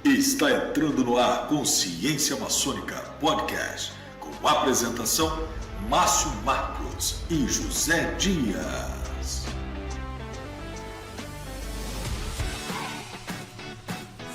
Está entrando no ar Consciência Maçônica Podcast, com a apresentação Márcio Marcos e José Dias.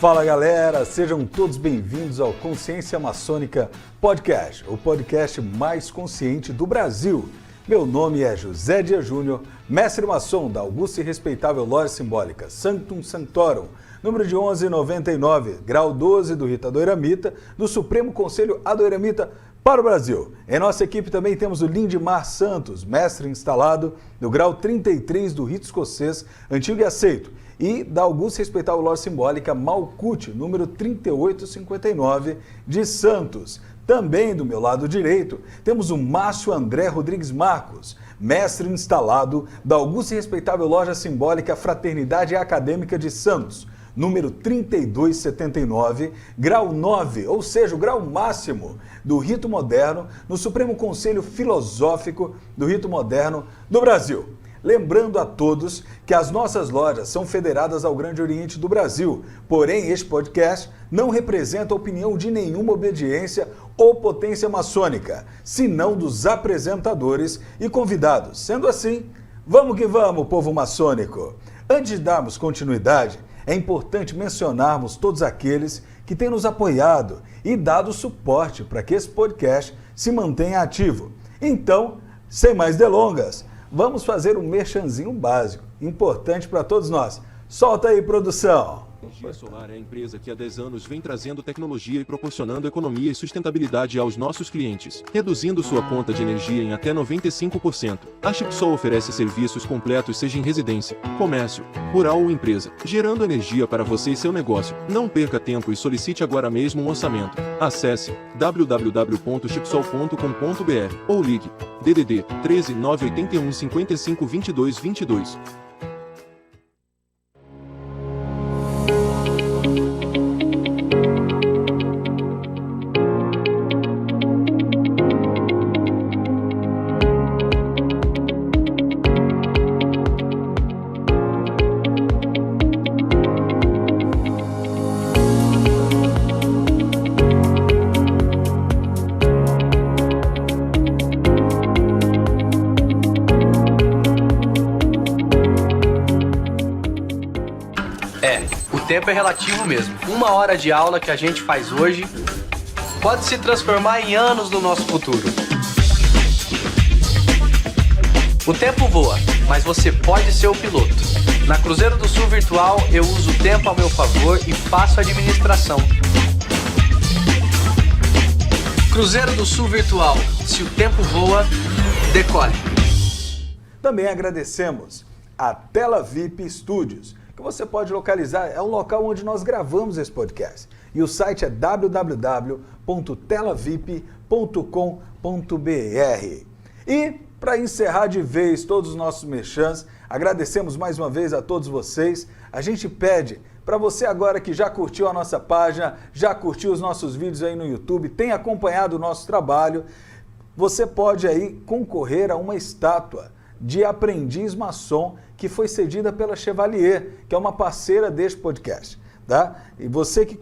Fala galera, sejam todos bem-vindos ao Consciência Maçônica Podcast, o podcast mais consciente do Brasil. Meu nome é José Dias Júnior, mestre maçom da augusta e respeitável Loja Simbólica Sanctum Sanctorum, número de 1199, grau 12 do Rito Adoiramita, do Supremo Conselho Adoiramita para o Brasil. Em nossa equipe também temos o Lindimar Santos, mestre instalado do grau 33 do Rito Escocês, antigo e aceito, e da augusta e respeitável Loja Simbólica Malkuth, número 3859 de Santos. Também do meu lado direito, temos o Márcio André Rodrigues Marcos, mestre instalado da augusta e respeitável Loja Simbólica Fraternidade Acadêmica de Santos, número 3279, grau 9, ou seja, o grau máximo do Rito Moderno no Supremo Conselho Filosófico do Rito Moderno do Brasil. Lembrando a todos que as nossas lojas são federadas ao Grande Oriente do Brasil, porém este podcast não representa a opinião de nenhuma obediência ou potência maçônica, senão dos apresentadores e convidados. Sendo assim, vamos que vamos, povo maçônico! Antes de darmos continuidade, é importante mencionarmos todos aqueles que têm nos apoiado e dado suporte para que esse podcast se mantenha ativo. Então, sem mais delongas, vamos fazer um merchanzinho básico, importante para todos nós. Solta aí, produção! Energia Solar é a empresa que há 10 anos vem trazendo tecnologia e proporcionando economia e sustentabilidade aos nossos clientes, reduzindo sua conta de energia em até 95%. A Chipsol oferece serviços completos, seja em residência, comércio, rural ou empresa, gerando energia para você e seu negócio. Não perca tempo e solicite agora mesmo um orçamento. Acesse www.chipsol.com.br ou ligue DDD 13 981 55 22 22. O tempo é relativo mesmo. 1 hora de aula que a gente faz hoje pode se transformar em anos no nosso futuro. O tempo voa, mas você pode ser o piloto. Na Cruzeiro do Sul Virtual, eu uso o tempo a meu favor e faço administração. Cruzeiro do Sul Virtual, se o tempo voa, decole. Também agradecemos a Tela VIP Studios, que você pode localizar, é um local onde nós gravamos esse podcast. E o site é www.telavip.com.br. E, para encerrar de vez todos os nossos merchans, agradecemos mais uma vez a todos vocês. A gente pede para você agora que já curtiu a nossa página, já curtiu os nossos vídeos aí no YouTube, tem acompanhado o nosso trabalho, você pode aí concorrer a uma estátua de aprendiz maçom que foi cedida pela Chevalier, que é uma parceira deste podcast, tá? E você que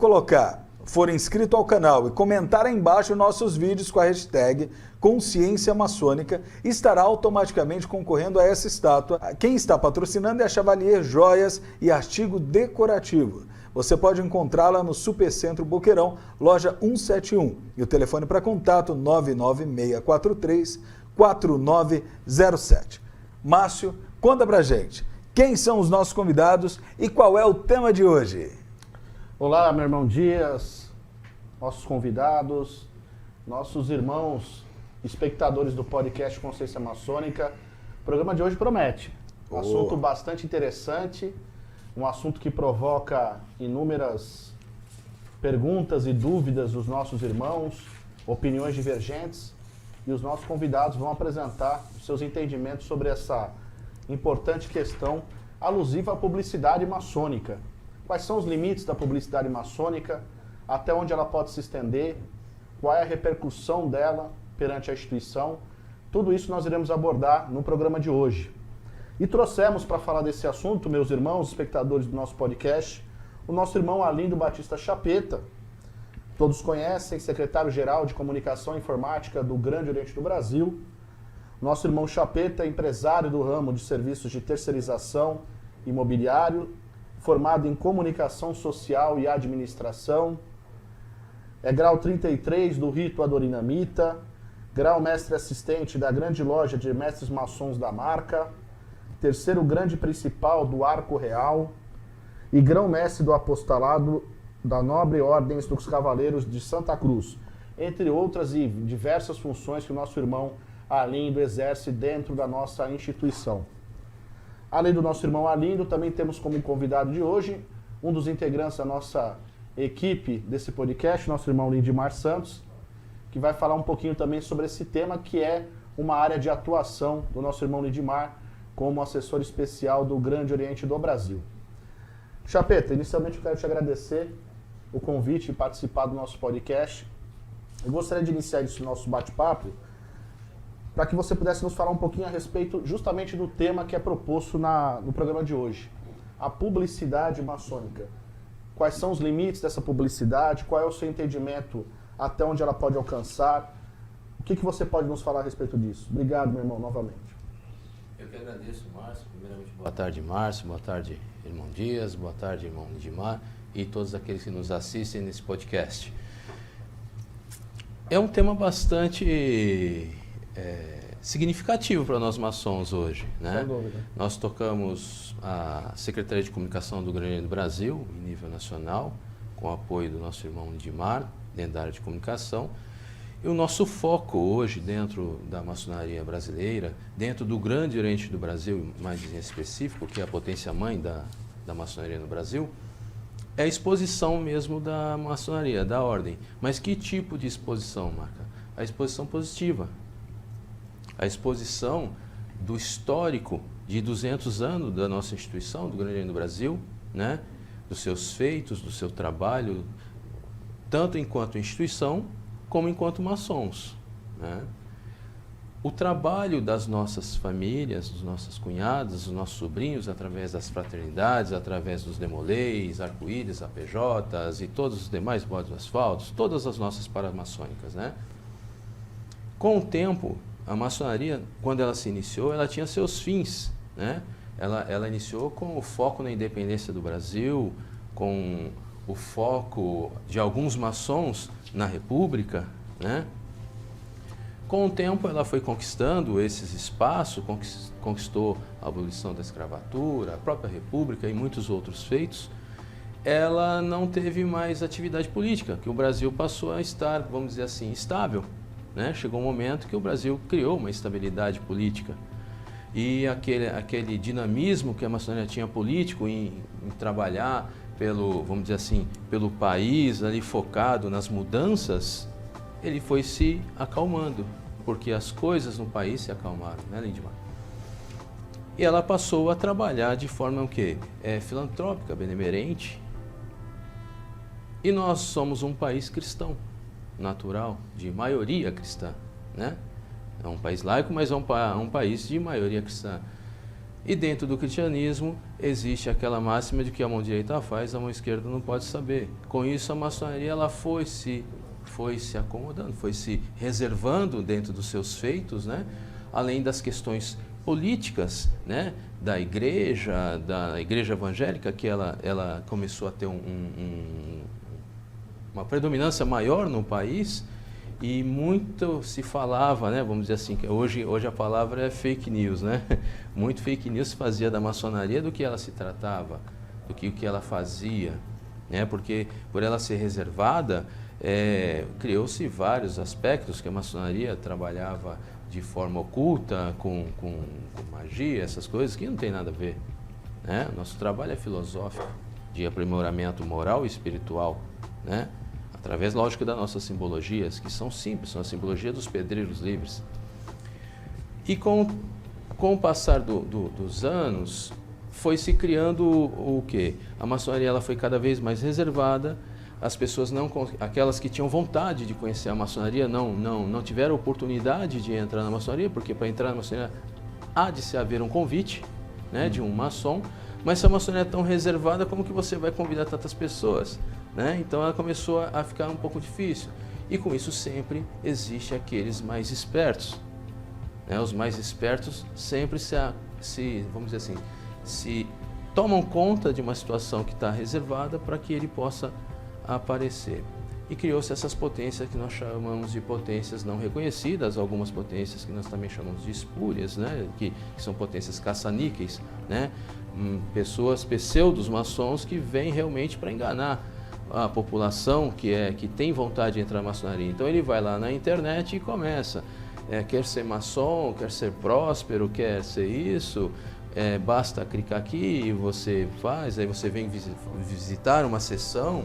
for inscrito ao canal e comentar aí embaixo nossos vídeos com a hashtag Consciência Maçônica, estará automaticamente concorrendo a essa estátua. Quem está patrocinando é a Chevalier Joias e Artigo Decorativo. Você pode encontrá-la no Supercentro Boqueirão, loja 171. E o telefone para contato 99643-4907. Márcio, conta pra gente, quem são os nossos convidados e qual é o tema de hoje? Olá, meu irmão Dias, nossos convidados, nossos irmãos espectadores do podcast Consciência Maçônica. O programa de hoje promete. Um assunto bastante interessante, um assunto que provoca inúmeras perguntas e dúvidas dos nossos irmãos, opiniões divergentes. E os nossos convidados vão apresentar os seus entendimentos sobre essa importante questão alusiva à publicidade maçônica. Quais são os limites da publicidade maçônica, até onde ela pode se estender, qual é a repercussão dela perante a instituição. Tudo isso nós iremos abordar no programa de hoje. E trouxemos para falar desse assunto, meus irmãos, espectadores do nosso podcast, o nosso irmão Arlindo Batista Chapeta, todos conhecem, secretário-geral de Comunicação e Informática do Grande Oriente do Brasil. Nosso irmão Chapeta é empresário do ramo de serviços de terceirização imobiliário, formado em Comunicação Social e Administração. É grau 33 do Rito Adorinamita, grau mestre assistente da grande loja de mestres maçons da marca, terceiro grande principal do Arco Real e grão-mestre do apostolado da Nobre Ordem dos Cavaleiros de Santa Cruz, entre outras e diversas funções que o nosso irmão Arlindo exerce dentro da nossa instituição. Além do nosso irmão Arlindo, também temos como convidado de hoje um dos integrantes da nossa equipe desse podcast, nosso irmão Lindimar Santos, que vai falar um pouquinho também sobre esse tema, que é uma área de atuação do nosso irmão Lindimar como assessor especial do Grande Oriente do Brasil. Chapeta, inicialmente eu quero te agradecer o convite e participar do nosso podcast. Eu gostaria de iniciar esse nosso bate-papo para que você pudesse nos falar um pouquinho a respeito justamente do tema que é proposto no programa de hoje, a publicidade maçônica. Quais são os limites dessa publicidade? Qual é o seu entendimento até onde ela pode alcançar? O que você pode nos falar a respeito disso? Obrigado, meu irmão, novamente. Eu que agradeço, Márcio. Primeiramente, boa tarde, Márcio. Boa tarde, irmão Dias. Boa tarde, irmão Lindimar. E todos aqueles que nos assistem nesse podcast. É um tema bastante significativo para nós maçons hoje, né? Sem dúvida. Nós tocamos a Secretaria de Comunicação do Grande Oriente do Brasil, em nível nacional, com o apoio do nosso irmão Lindimar, dentro da área de comunicação. E o nosso foco hoje, dentro da maçonaria brasileira, dentro do Grande Oriente do Brasil, mais em específico, que é a potência-mãe da maçonaria no Brasil, é a exposição mesmo da maçonaria, da ordem. Mas que tipo de exposição, Marca? A exposição positiva. A exposição do histórico de 200 anos da nossa instituição, do Grande Oriente do Brasil, né? Dos seus feitos, do seu trabalho, tanto enquanto instituição, como enquanto maçons, né? O trabalho das nossas famílias, dos nossos cunhados, dos nossos sobrinhos, através das fraternidades, através dos demolês, arco-íris, APJs e todos os demais bodes asfaltos, todas as nossas paramaçônicas, né? Com o tempo, a maçonaria, quando ela se iniciou, ela tinha seus fins, né? Ela iniciou com o foco na independência do Brasil, com o foco de alguns maçons na República, né? Com o tempo ela foi conquistando esses espaços, conquistou a abolição da escravatura, a própria República e muitos outros feitos. Ela não teve mais atividade política, que o Brasil passou a estar, vamos dizer assim, estável, né? Chegou um momento que o Brasil criou uma estabilidade política. E aquele dinamismo que a maçonaria tinha político em trabalhar vamos dizer assim, pelo país ali focado nas mudanças, ele foi se acalmando, porque as coisas no país se acalmaram, né, Lindimar? E ela passou a trabalhar de forma o quê? Filantrópica, benemerente. E nós somos um país cristão, natural, de maioria cristã, né? É um país laico, mas é um país de maioria cristã. E dentro do cristianismo existe aquela máxima de que a mão direita faz, a mão esquerda não pode saber. Com isso a maçonaria ela foi se acomodando, foi se reservando dentro dos seus feitos, né? Além das questões políticas, né? Da igreja evangélica, que ela começou a ter uma predominância maior no país. E muito se falava, né, vamos dizer assim, que hoje a palavra é fake news, né? Muito fake news se fazia da maçonaria, do que ela se tratava, do que o que ela fazia, né? Porque por ela ser reservada, criou-se vários aspectos que a maçonaria trabalhava de forma oculta, com magia, essas coisas que não tem nada a ver, né? Nosso trabalho é filosófico, de aprimoramento moral e espiritual, né? Através, lógico, das nossas simbologias, que são simples, são a simbologia dos pedreiros livres. E com o passar dos anos, foi se criando o quê? A maçonaria ela foi cada vez mais reservada, as pessoas aquelas que tinham vontade de conhecer a maçonaria não tiveram oportunidade de entrar na maçonaria, porque para entrar na maçonaria há de se haver um convite, né, de um maçom. Mas se a maçonaria é tão reservada, como que você vai convidar tantas pessoas? Né? Então ela começou a ficar um pouco difícil. E com isso sempre existe aqueles mais espertos. Né? Os mais espertos sempre vamos dizer assim, se tomam conta de uma situação que está reservada para que ele possa aparecer. E criou-se essas potências que nós chamamos de potências não reconhecidas, algumas potências que nós também chamamos de espúrias, né? que são potências caça-níqueis, né? Pessoas, pseudos maçons que vêm realmente para enganar a população que tem vontade de entrar na maçonaria. Então ele vai lá na internet e começa, quer ser maçom, quer ser próspero, quer ser isso, basta clicar aqui e você faz, aí você vem visitar uma sessão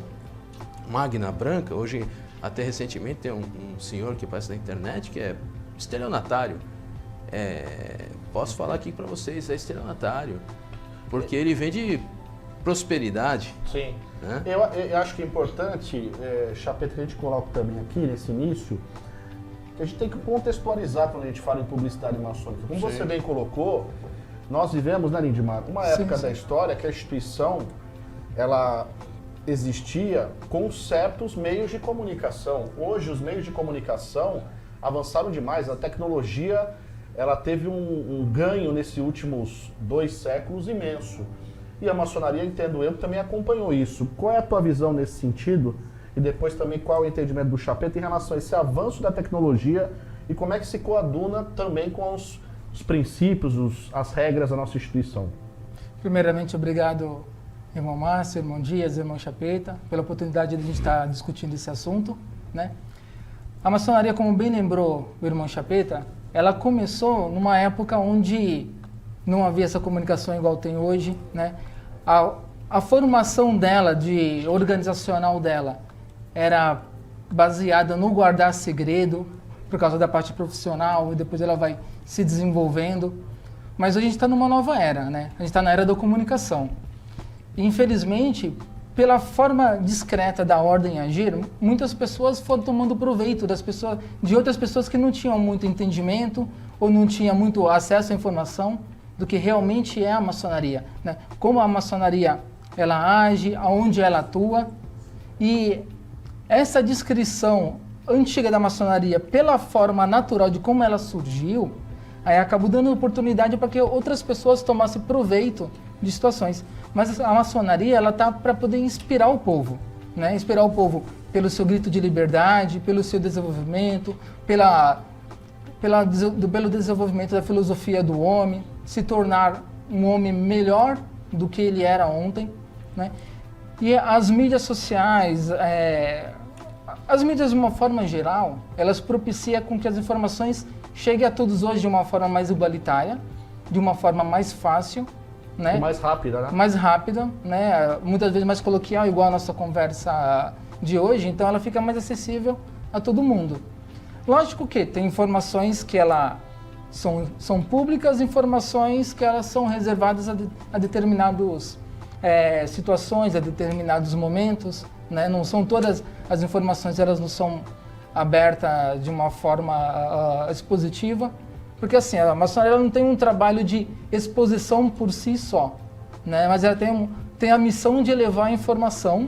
Magna Branca. Hoje, até recentemente, tem um senhor que aparece na internet que é estelionatário. Posso falar aqui para vocês, é estelionatário, porque ele vende prosperidade. Sim. Né? Eu acho que é importante, Chapeta, que a gente coloca também aqui nesse início, que a gente tem que contextualizar quando a gente fala em publicidade maçônica. Como você bem colocou, nós vivemos, né, Lindmar, uma época da história que a instituição, ela existia com certos meios de comunicação. Hoje os meios de comunicação avançaram demais, a tecnologia ela teve um ganho nesses últimos 2 séculos imenso. E a maçonaria, entendo eu, também acompanhou isso. Qual é a tua visão nesse sentido? E depois também qual é o entendimento do Chapeta em relação a esse avanço da tecnologia e como é que se coaduna também com os princípios, as regras da nossa instituição? Primeiramente, obrigado, irmão Márcio, irmão Dias, irmão Chapeta, pela oportunidade de a gente estar discutindo esse assunto, né? A maçonaria, como bem lembrou o irmão Chapeta, ela começou numa época onde não havia essa comunicação igual tem hoje, né? A formação dela, organizacional dela, era baseada no guardar segredo, por causa da parte profissional, e depois ela vai se desenvolvendo. Mas hoje a gente está numa nova era, né? A gente está na era da comunicação. E, infelizmente, pela forma discreta da ordem agir, muitas pessoas foram tomando proveito de outras pessoas que não tinham muito entendimento ou não tinham muito acesso à informação do que realmente é a maçonaria, né? Como a maçonaria ela age, aonde ela atua. E essa descrição antiga da maçonaria, pela forma natural de como ela surgiu, aí acabou dando oportunidade para que outras pessoas tomassem proveito de situações. Mas a maçonaria, ela tá para poder inspirar o povo, né? Inspirar o povo pelo seu grito de liberdade, pelo seu desenvolvimento, pelo desenvolvimento da filosofia do homem, se tornar um homem melhor do que ele era ontem, né? E as mídias sociais, as mídias de uma forma geral, elas propiciam com que as informações cheguem a todos hoje de uma forma mais igualitária, de uma forma mais fácil, né? Mais rápida, né? Mais rápida, né? Muitas vezes mais coloquial, igual a nossa conversa de hoje, então ela fica mais acessível a todo mundo. Lógico que tem informações que elas são públicas, informações que elas são reservadas a determinadas situações, a determinados momentos, né? Não são todas as informações, elas não são abertas de uma forma expositiva, porque assim, a maçonaria não tem um trabalho de exposição por si só, né? Mas ela tem a missão de levar a informação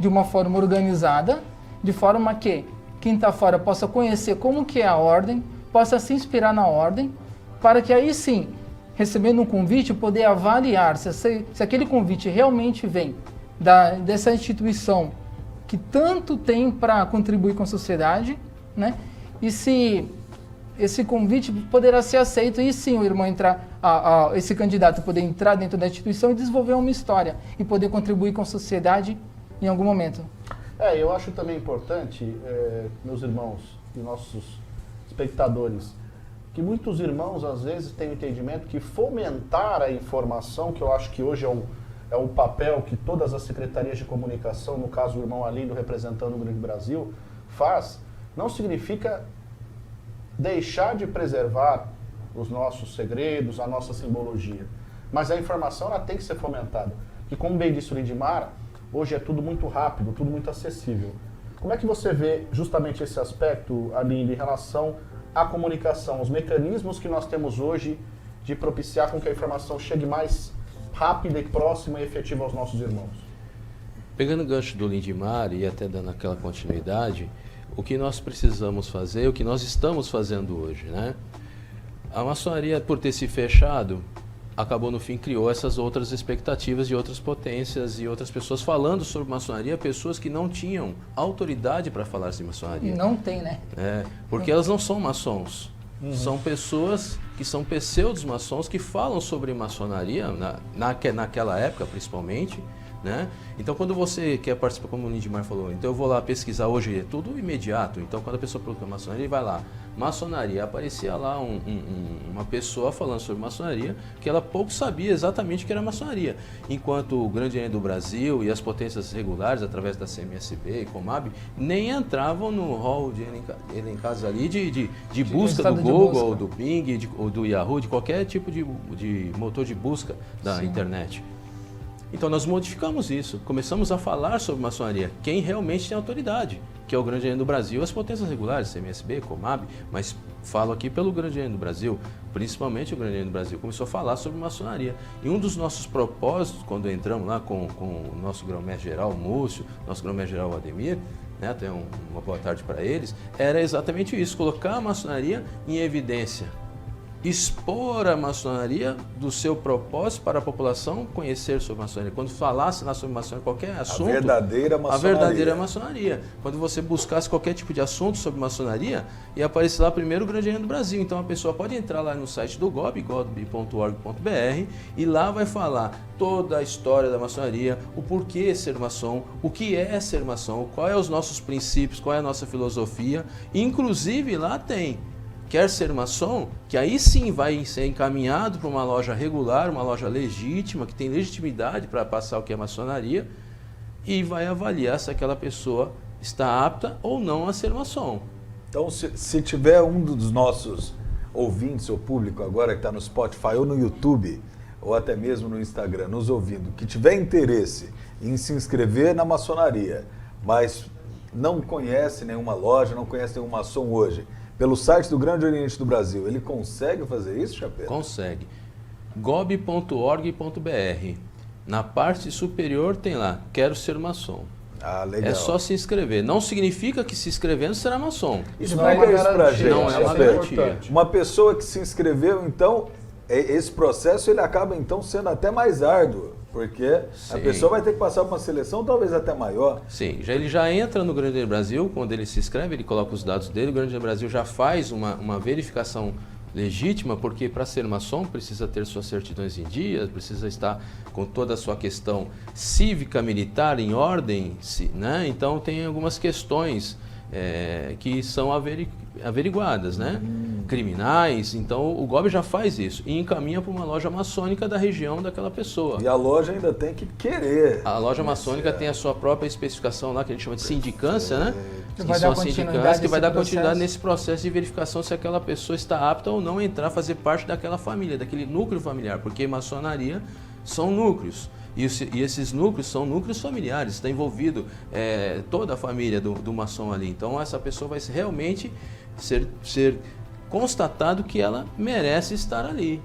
de uma forma organizada, de forma que quem está fora possa conhecer como que é a ordem, possa se inspirar na ordem, para que aí sim, recebendo um convite, poder avaliar se aquele convite realmente vem dessa instituição que tanto tem para contribuir com a sociedade, né? E se esse convite poderá ser aceito e sim o irmão esse candidato poder entrar dentro da instituição e desenvolver uma história e poder contribuir com a sociedade em algum momento. Eu acho também importante, meus irmãos e nossos espectadores, que muitos irmãos às vezes têm o entendimento que fomentar a informação, que eu acho que hoje é o papel que todas as secretarias de comunicação, no caso o irmão Alindo representando o Grande Brasil, faz, não significa deixar de preservar os nossos segredos, a nossa simbologia. Mas a informação ela tem que ser fomentada. E como bem disse o Lindmar, hoje é tudo muito rápido, tudo muito acessível. Como é que você vê justamente esse aspecto, Alindo, em relação à comunicação, os mecanismos que nós temos hoje de propiciar com que a informação chegue mais rápida e próxima e efetiva aos nossos irmãos? Pegando o gancho do Lindimar e até dando aquela continuidade, o que nós precisamos fazer, o que nós estamos fazendo hoje, né? A maçonaria, por ter se fechado, acabou no fim, criou essas outras expectativas de outras potências e outras pessoas falando sobre maçonaria, pessoas que não tinham autoridade para falar de maçonaria. Não tem, né? Porque elas não são maçons. São pessoas que são pseudos maçons que falam sobre maçonaria, naquela época principalmente, né? Então quando você quer participar, como o Lindimar falou, então eu vou lá pesquisar hoje, é tudo imediato. Então quando a pessoa procura maçonaria, ele vai lá, maçonaria, aparecia lá uma pessoa falando sobre maçonaria, que ela pouco sabia exatamente o que era maçonaria. Enquanto o Grande Oriente do Brasil e as potências regulares, através da CMSB e Comab, nem entravam no hall de elencados ali de busca do Google, ou do Bing, ou do Yahoo, de qualquer tipo de motor de busca da internet. Então nós modificamos isso, começamos a falar sobre maçonaria, quem realmente tem autoridade, que é o Grande Oriente do Brasil e as potências regulares, CMSB, Comab, mas falo aqui pelo Grande Oriente do Brasil, principalmente o Grande Oriente do Brasil, começou a falar sobre maçonaria. E um dos nossos propósitos, quando entramos lá com o nosso grão-mestre geral, Múcio, nosso grão-mestre geral, Ademir, né, até uma boa tarde para eles, era exatamente isso, colocar a maçonaria em evidência. Expor a maçonaria do seu propósito para a população conhecer sobre a maçonaria. Quando falasse lá sobre maçonaria, qualquer assunto... A verdadeira maçonaria. A verdadeira maçonaria. Quando você buscasse qualquer tipo de assunto sobre maçonaria, ia aparecer lá primeiro o Grande Oriente do Brasil. Então a pessoa pode entrar lá no site do GOB, gob.org.br, e lá vai falar toda a história da maçonaria, o porquê ser maçom, o que é ser maçom, quais são os nossos princípios, qual é a nossa filosofia. Inclusive lá tem... Quer ser maçom, que aí sim vai ser encaminhado para uma loja regular, uma loja legítima, que tem legitimidade para passar o que é maçonaria, e vai avaliar se aquela pessoa está apta ou não a ser maçom. Então, se tiver um dos nossos ouvintes ou público agora que está no Spotify ou no YouTube, ou até mesmo no Instagram, nos ouvindo, que tiver interesse em se inscrever na maçonaria, mas não conhece nenhuma loja, não conhece nenhum maçom hoje, pelo site do Grande Oriente do Brasil, ele consegue fazer isso, Chapéu? Consegue. gob.org.br. Na parte superior tem lá, quero ser maçom. Ah, legal. É só se inscrever. Não significa que se inscrevendo será maçom. Explica isso pra gente. Não é uma garantia. Uma pessoa que se inscreveu, então, esse processo ele acaba então sendo até mais árduo. Porque a pessoa vai ter que passar por uma seleção talvez até maior. Sim, ele já entra no Grande Oriente do Brasil, quando ele se inscreve, ele coloca os dados dele, o Grande Oriente do Brasil já faz uma verificação legítima, porque para ser maçom precisa ter suas certidões em dia, precisa estar com toda a sua questão cívica, militar em ordem, né? Então tem algumas questões que são averiguadas, né? Criminais, então o GOB já faz isso e encaminha para uma loja maçônica da região daquela pessoa. E a loja ainda tem que querer. A loja maçônica tem a sua própria especificação lá, que a gente chama de sindicância, né? Que vai dar continuidade que vai dar continuidade nesse processo de verificação se aquela pessoa está apta ou não a entrar, fazer parte daquela família, daquele núcleo familiar, porque maçonaria são núcleos. E esses núcleos são núcleos familiares, está envolvido toda a família do maçom ali. Então essa pessoa vai realmente ser constatado que ela merece estar ali,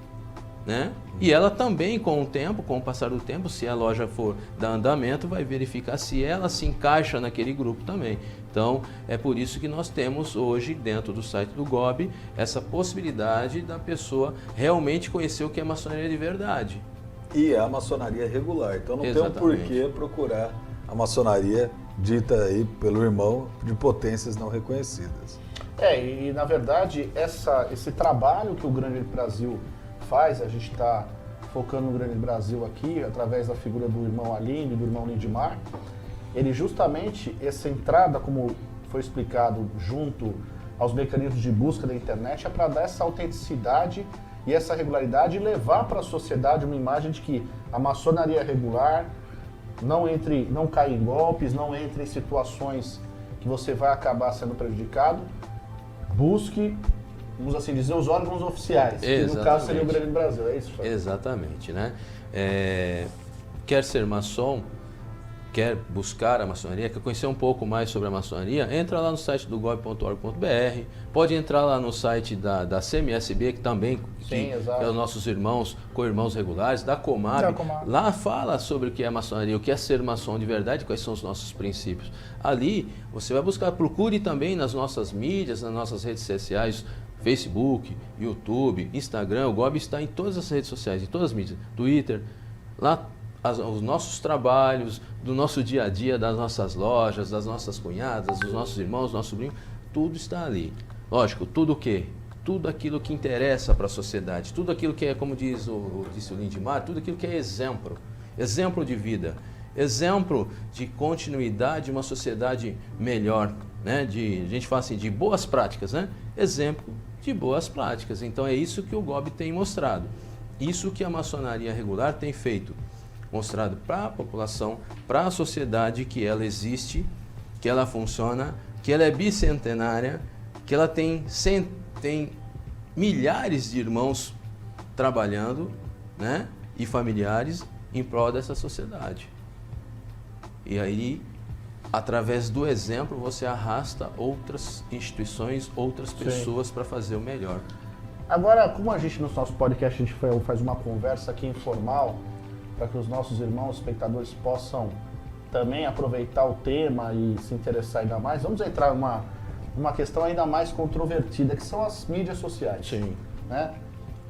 né? E ela também, com o passar do tempo, se a loja for dar andamento, vai verificar se ela se encaixa naquele grupo também. Então, é por isso que nós temos hoje, dentro do site do GOB, essa possibilidade da pessoa realmente conhecer o que é maçonaria de verdade. E a maçonaria regular. Então não Exatamente. tem um porquê procurar a maçonaria dita aí pelo irmão de potências não reconhecidas. E na verdade, esse trabalho que o Grande Brasil faz, a gente está focando no Grande Brasil aqui, através da figura do irmão Aline e do irmão Lindimar, ele justamente, essa entrada, como foi explicado, junto aos mecanismos de busca da internet, é para dar essa autenticidade e essa regularidade e levar para a sociedade uma imagem de que a maçonaria é regular, não cai em golpes, não entre em situações que você vai acabar sendo prejudicado. Busque, vamos assim dizer, os órgãos oficiais, que no caso seria o Grande Brasil, é isso? Exatamente, né? Quer ser maçom, quer buscar a maçonaria, quer conhecer um pouco mais sobre a maçonaria, entra lá no site do gob.org.br, pode entrar lá no site da CMSB, que também Sim, exato. que é os nossos irmãos, co-irmãos regulares, da Comab. Lá fala sobre o que é maçonaria, o que é ser maçom de verdade, quais são os nossos princípios. Ali você vai buscar, procure também nas nossas mídias, nas nossas redes sociais, Facebook, YouTube, Instagram. O GOB está em todas as redes sociais, em todas as mídias, Twitter, lá os nossos trabalhos, do nosso dia a dia, das nossas lojas, das nossas cunhadas, dos nossos irmãos, nosso sobrinho, tudo está ali. Lógico, tudo o quê? Tudo aquilo que interessa para a sociedade, tudo aquilo que é, como disse o Lindimar, tudo aquilo que é exemplo de vida, exemplo de continuidade de uma sociedade melhor, né? A gente fala assim, de boas práticas, né? Exemplo de boas práticas. Então é isso que o GOB tem mostrado, isso que a maçonaria regular tem feito, mostrado para a população, para a sociedade, que ela existe, que ela funciona, que ela é bicentenária, que ela tem milhares de irmãos trabalhando, né, e familiares em prol dessa sociedade. E aí, através do exemplo, você arrasta outras instituições, outras pessoas para fazer o melhor. Agora, como a gente no nosso podcast a gente faz uma conversa aqui informal, para que os nossos irmãos espectadores possam também aproveitar o tema e se interessar ainda mais, vamos entrar numa questão ainda mais controvertida, que são as mídias sociais. Sim. Né?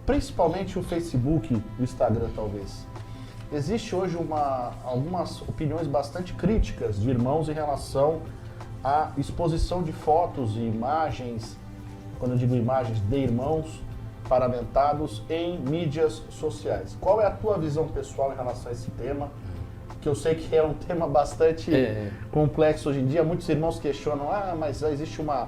Principalmente o Facebook, o Instagram talvez. Existe hoje algumas opiniões bastante críticas de irmãos em relação à exposição de fotos e imagens, quando eu digo imagens de irmãos paramentados em mídias sociais. Qual é a tua visão pessoal em relação a esse tema? Que eu sei que é um tema bastante complexo hoje em dia. Muitos irmãos questionam, mas existe uma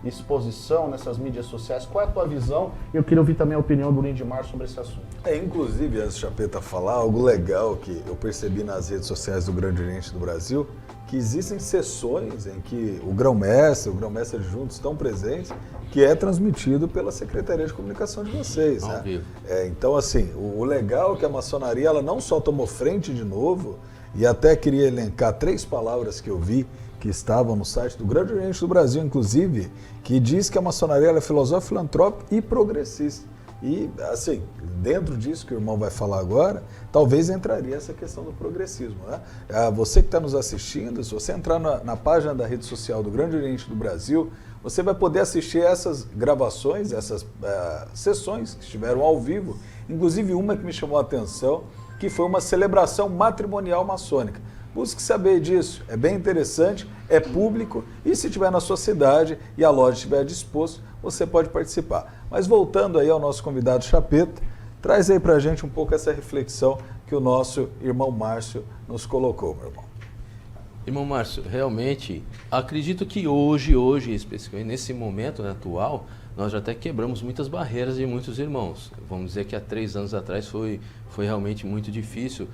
exposição nessas mídias sociais. Qual é a tua visão? Eu queria ouvir também a opinião do Lindimar sobre esse assunto. Inclusive, antes de Chapeta falar, algo legal que eu percebi nas redes sociais do Grande Oriente do Brasil, que existem sessões em que o grão-mestre, o grão-mestre adjunto estão presentes, que é transmitido pela Secretaria de Comunicação de vocês. Né? Então, assim, o legal é que a maçonaria ela não só tomou frente de novo, e até queria elencar 3 palavras que eu vi, que estavam no site do Grande Oriente do Brasil, inclusive, que diz que a maçonaria ela é filosófica, filantrópica e progressista. E, assim, dentro disso que o irmão vai falar agora, talvez entraria essa questão do progressismo. Né? Você que está nos assistindo, se você entrar na página da rede social do Grande Oriente do Brasil, você vai poder assistir essas gravações, essas sessões que estiveram ao vivo, inclusive uma que me chamou a atenção, que foi uma celebração matrimonial maçônica. Busque saber disso, é bem interessante, é público e se estiver na sua cidade e a loja estiver disposto, você pode participar. Mas voltando aí ao nosso convidado Chapeta, traz aí pra gente um pouco essa reflexão que o nosso irmão Márcio nos colocou, meu irmão. Irmão Márcio, realmente, acredito que hoje, especificamente nesse momento atual, nós já até quebramos muitas barreiras de muitos irmãos. Vamos dizer que há 3 anos atrás foi realmente muito difícil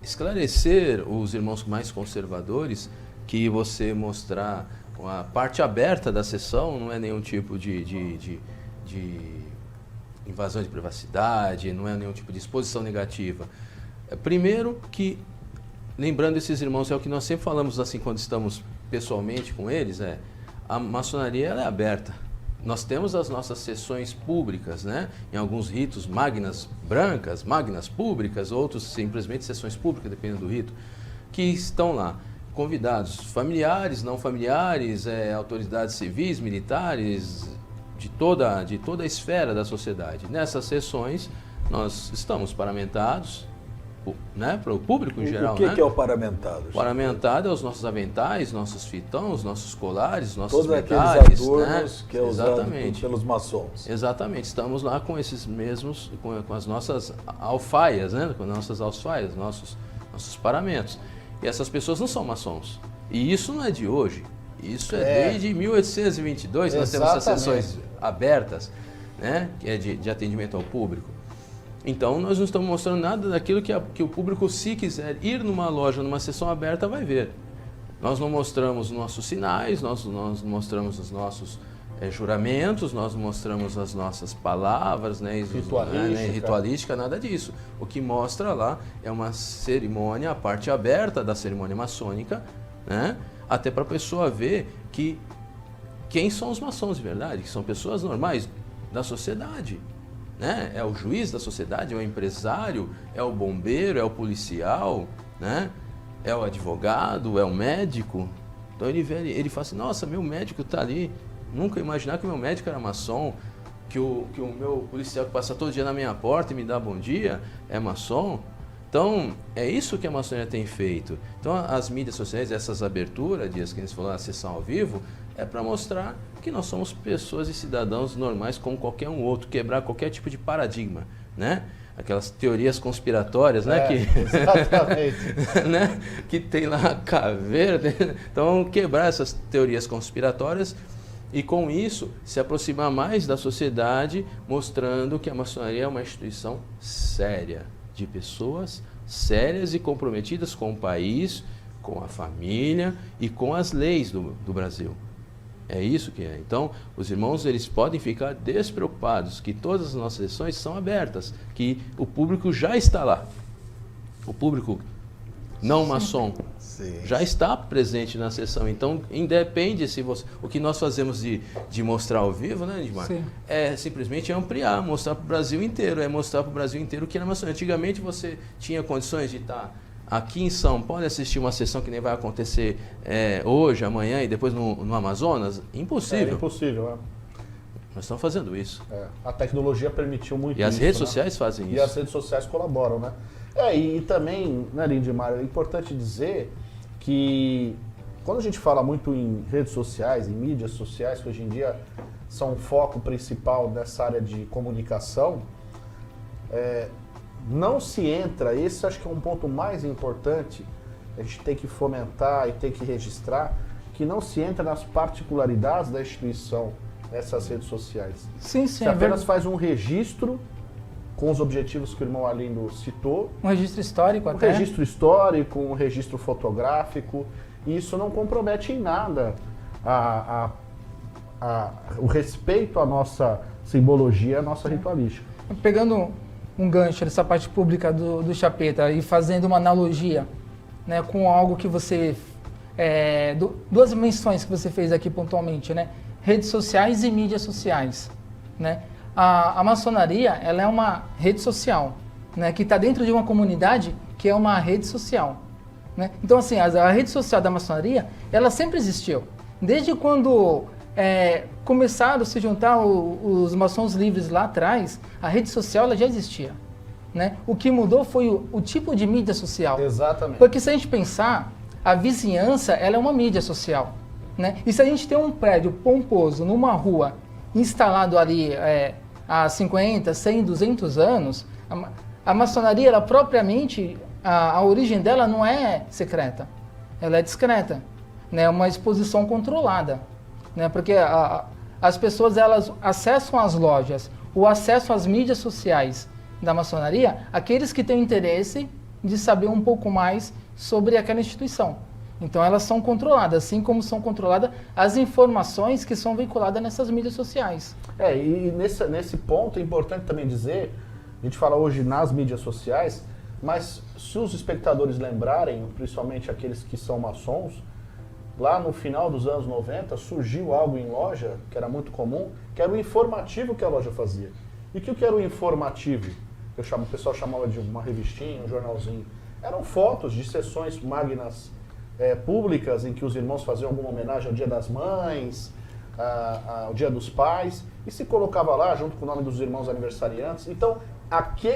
esclarecer os irmãos mais conservadores que você mostrar a parte aberta da sessão não é nenhum tipo de invasão de privacidade, não é nenhum tipo de exposição negativa. Primeiro que, lembrando esses irmãos, é o que nós sempre falamos assim quando estamos pessoalmente com eles, a maçonaria ela é aberta. Nós temos as nossas sessões públicas, né? Em alguns ritos, magnas brancas, magnas públicas, outros simplesmente sessões públicas, dependendo do rito, que estão lá. Convidados familiares, não familiares, autoridades civis, militares, de toda a esfera da sociedade. Nessas sessões, nós estamos paramentados, né, para o público em geral. O que é o paramentado? O paramentado é os nossos aventais, nossos fitões, nossos colares, nossos todos medalhas, aqueles adornos, né, que é usado pelos maçons. Exatamente, estamos lá com esses mesmos, com as nossas alfaias, né, com nossas alfaias, nossos paramentos. E essas pessoas não são maçons. E isso não é de hoje. Isso é desde 1822, nós temos essas sessões abertas, né, que é de atendimento ao público. Então, nós não estamos mostrando nada daquilo que o público, se quiser ir numa loja, numa sessão aberta, vai ver. Nós não mostramos nossos sinais, nós não mostramos os nossos juramentos, nós mostramos as nossas palavras, né, ritualística, nada disso. O que mostra lá é uma cerimônia, a parte aberta da cerimônia maçônica, né, até para a pessoa ver que quem são os maçons de verdade, que são pessoas normais da sociedade. Né? É o juiz da sociedade, é o empresário, é o bombeiro, é o policial, né? É o advogado, é o médico. Então ele fala assim, nossa, meu médico está ali, nunca imaginar que meu médico era maçom, que o meu policial que passa todo dia na minha porta e me dá bom dia é maçom. Então, é isso que a maçonaria tem feito. Então, as mídias sociais, essas aberturas, dias que a gente falou, a sessão ao vivo, é para mostrar que nós somos pessoas e cidadãos normais como qualquer um outro, quebrar qualquer tipo de paradigma, né? Aquelas teorias conspiratórias, né? Exatamente. Né? Que tem lá a caveira. Então, quebrar essas teorias conspiratórias e, com isso, se aproximar mais da sociedade, mostrando que a maçonaria é uma instituição séria, de pessoas sérias e comprometidas com o país, com a família e com as leis do Brasil. É isso que é. Então, os irmãos, eles podem ficar despreocupados que todas as nossas sessões são abertas, que o público já está lá. O público não maçom já está presente na sessão. Então, independe se você... O que nós fazemos de mostrar ao vivo, né, Edmar? É simplesmente ampliar, mostrar para o Brasil inteiro. É mostrar para o Brasil inteiro que na maçonaria. Antigamente, você tinha condições de estar aqui em São Paulo e assistir uma sessão que nem vai acontecer hoje, amanhã e depois no Amazonas? Impossível. É impossível, né? Nós estamos fazendo isso. A tecnologia permitiu muito isso. E as redes sociais fazem isso. E as redes sociais colaboram, né? E também, né, Lindmar, é importante dizer que quando a gente fala muito em redes sociais, em mídias sociais, que hoje em dia são um foco principal nessa área de comunicação, não se entra, esse acho que é um ponto mais importante, a gente tem que fomentar e tem que registrar, que não se entra nas particularidades da instituição nessas redes sociais. Sim, Você apenas faz um registro com os objetivos que o irmão Arlindo citou. Um registro histórico até. Um registro histórico, um registro fotográfico, e isso não compromete em nada o respeito à nossa simbologia, à nossa ritualística. Pegando um gancho dessa parte pública do Chapeta e fazendo uma analogia, né, com algo que você... duas menções que você fez aqui pontualmente, né? Redes sociais e mídias sociais, né? A maçonaria, ela é uma rede social, né, que está dentro de uma comunidade que é uma rede social, né? Então, assim, a rede social da maçonaria, ela sempre existiu. Desde quando começaram a se juntar os maçons livres lá atrás, a rede social ela já existia, né? O que mudou foi o tipo de mídia social. Exatamente. Porque se a gente pensar, a vizinhança, ela é uma mídia social, né? E se a gente tem um prédio pomposo numa rua, instalado ali há 50, 100, 200 anos, a maçonaria, ela propriamente, a origem dela não é secreta, ela é discreta, né? É uma exposição controlada, né? Porque as pessoas, elas acessam as lojas, o acesso às mídias sociais da maçonaria, aqueles que têm interesse de saber um pouco mais sobre aquela instituição. Então elas são controladas, assim como são controladas as informações que são veiculadas nessas mídias sociais. E nesse ponto é importante também dizer, a gente fala hoje nas mídias sociais, mas se os espectadores lembrarem, principalmente aqueles que são maçons, lá no final dos anos 90 surgiu algo em loja, que era muito comum, que era o informativo que a loja fazia. E o que era o informativo? O pessoal chamava de uma revistinha, um jornalzinho. Eram fotos de sessões magnas públicas em que os irmãos faziam alguma homenagem ao Dia das Mães, ao Dia dos Pais, e se colocava lá junto com o nome dos irmãos aniversariantes. Então,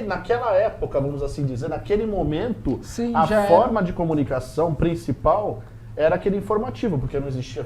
naquela época, vamos assim dizer, naquele momento, sim, a forma de comunicação principal era aquele informativo, porque não existia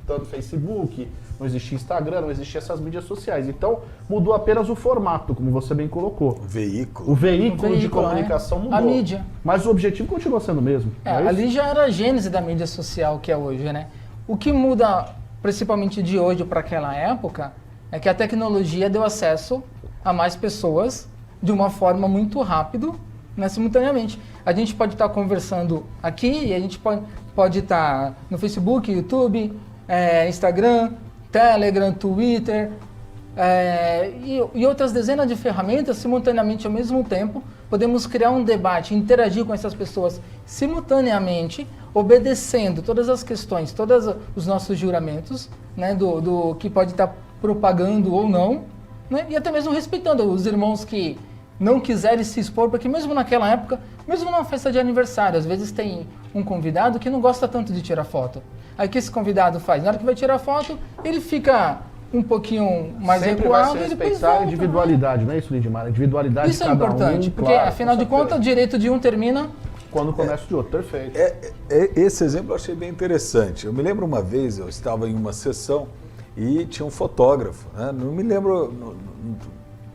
tanto Facebook, não existia Instagram, não existia essas mídias sociais. Então, mudou apenas o formato, como você bem colocou. O veículo. O veículo de comunicação mudou. A mídia. Mas o objetivo continua sendo o mesmo. Ali já era a gênese da mídia social que é hoje, né? O que muda, principalmente de hoje para aquela época, é que a tecnologia deu acesso a mais pessoas de uma forma muito rápida, né, simultaneamente. A gente pode estar conversando aqui e a gente pode estar no Facebook, YouTube, Instagram, Telegram, Twitter e outras dezenas de ferramentas simultaneamente ao mesmo tempo. Podemos criar um debate, interagir com essas pessoas simultaneamente, obedecendo todas as questões, todos os nossos juramentos, né, do que pode estar propagando ou não, né, e até mesmo respeitando os irmãos que não quiserem se expor, porque mesmo naquela época, mesmo numa festa de aniversário, às vezes tem um convidado que não gosta tanto de tirar foto. Aí o que esse convidado faz? Na hora que vai tirar foto, ele fica um pouquinho mais Sempre recuado vai e se depois respeitar a volta, individualidade, não é isso, Lindmar? A individualidade Isso de é cada importante, um, porque claro, afinal com de contas, o certeza. direito de um termina. Quando começa o de outro, perfeito. Esse exemplo eu achei bem interessante. Eu me lembro uma vez, eu estava em uma sessão e tinha um fotógrafo, né? Não me lembro,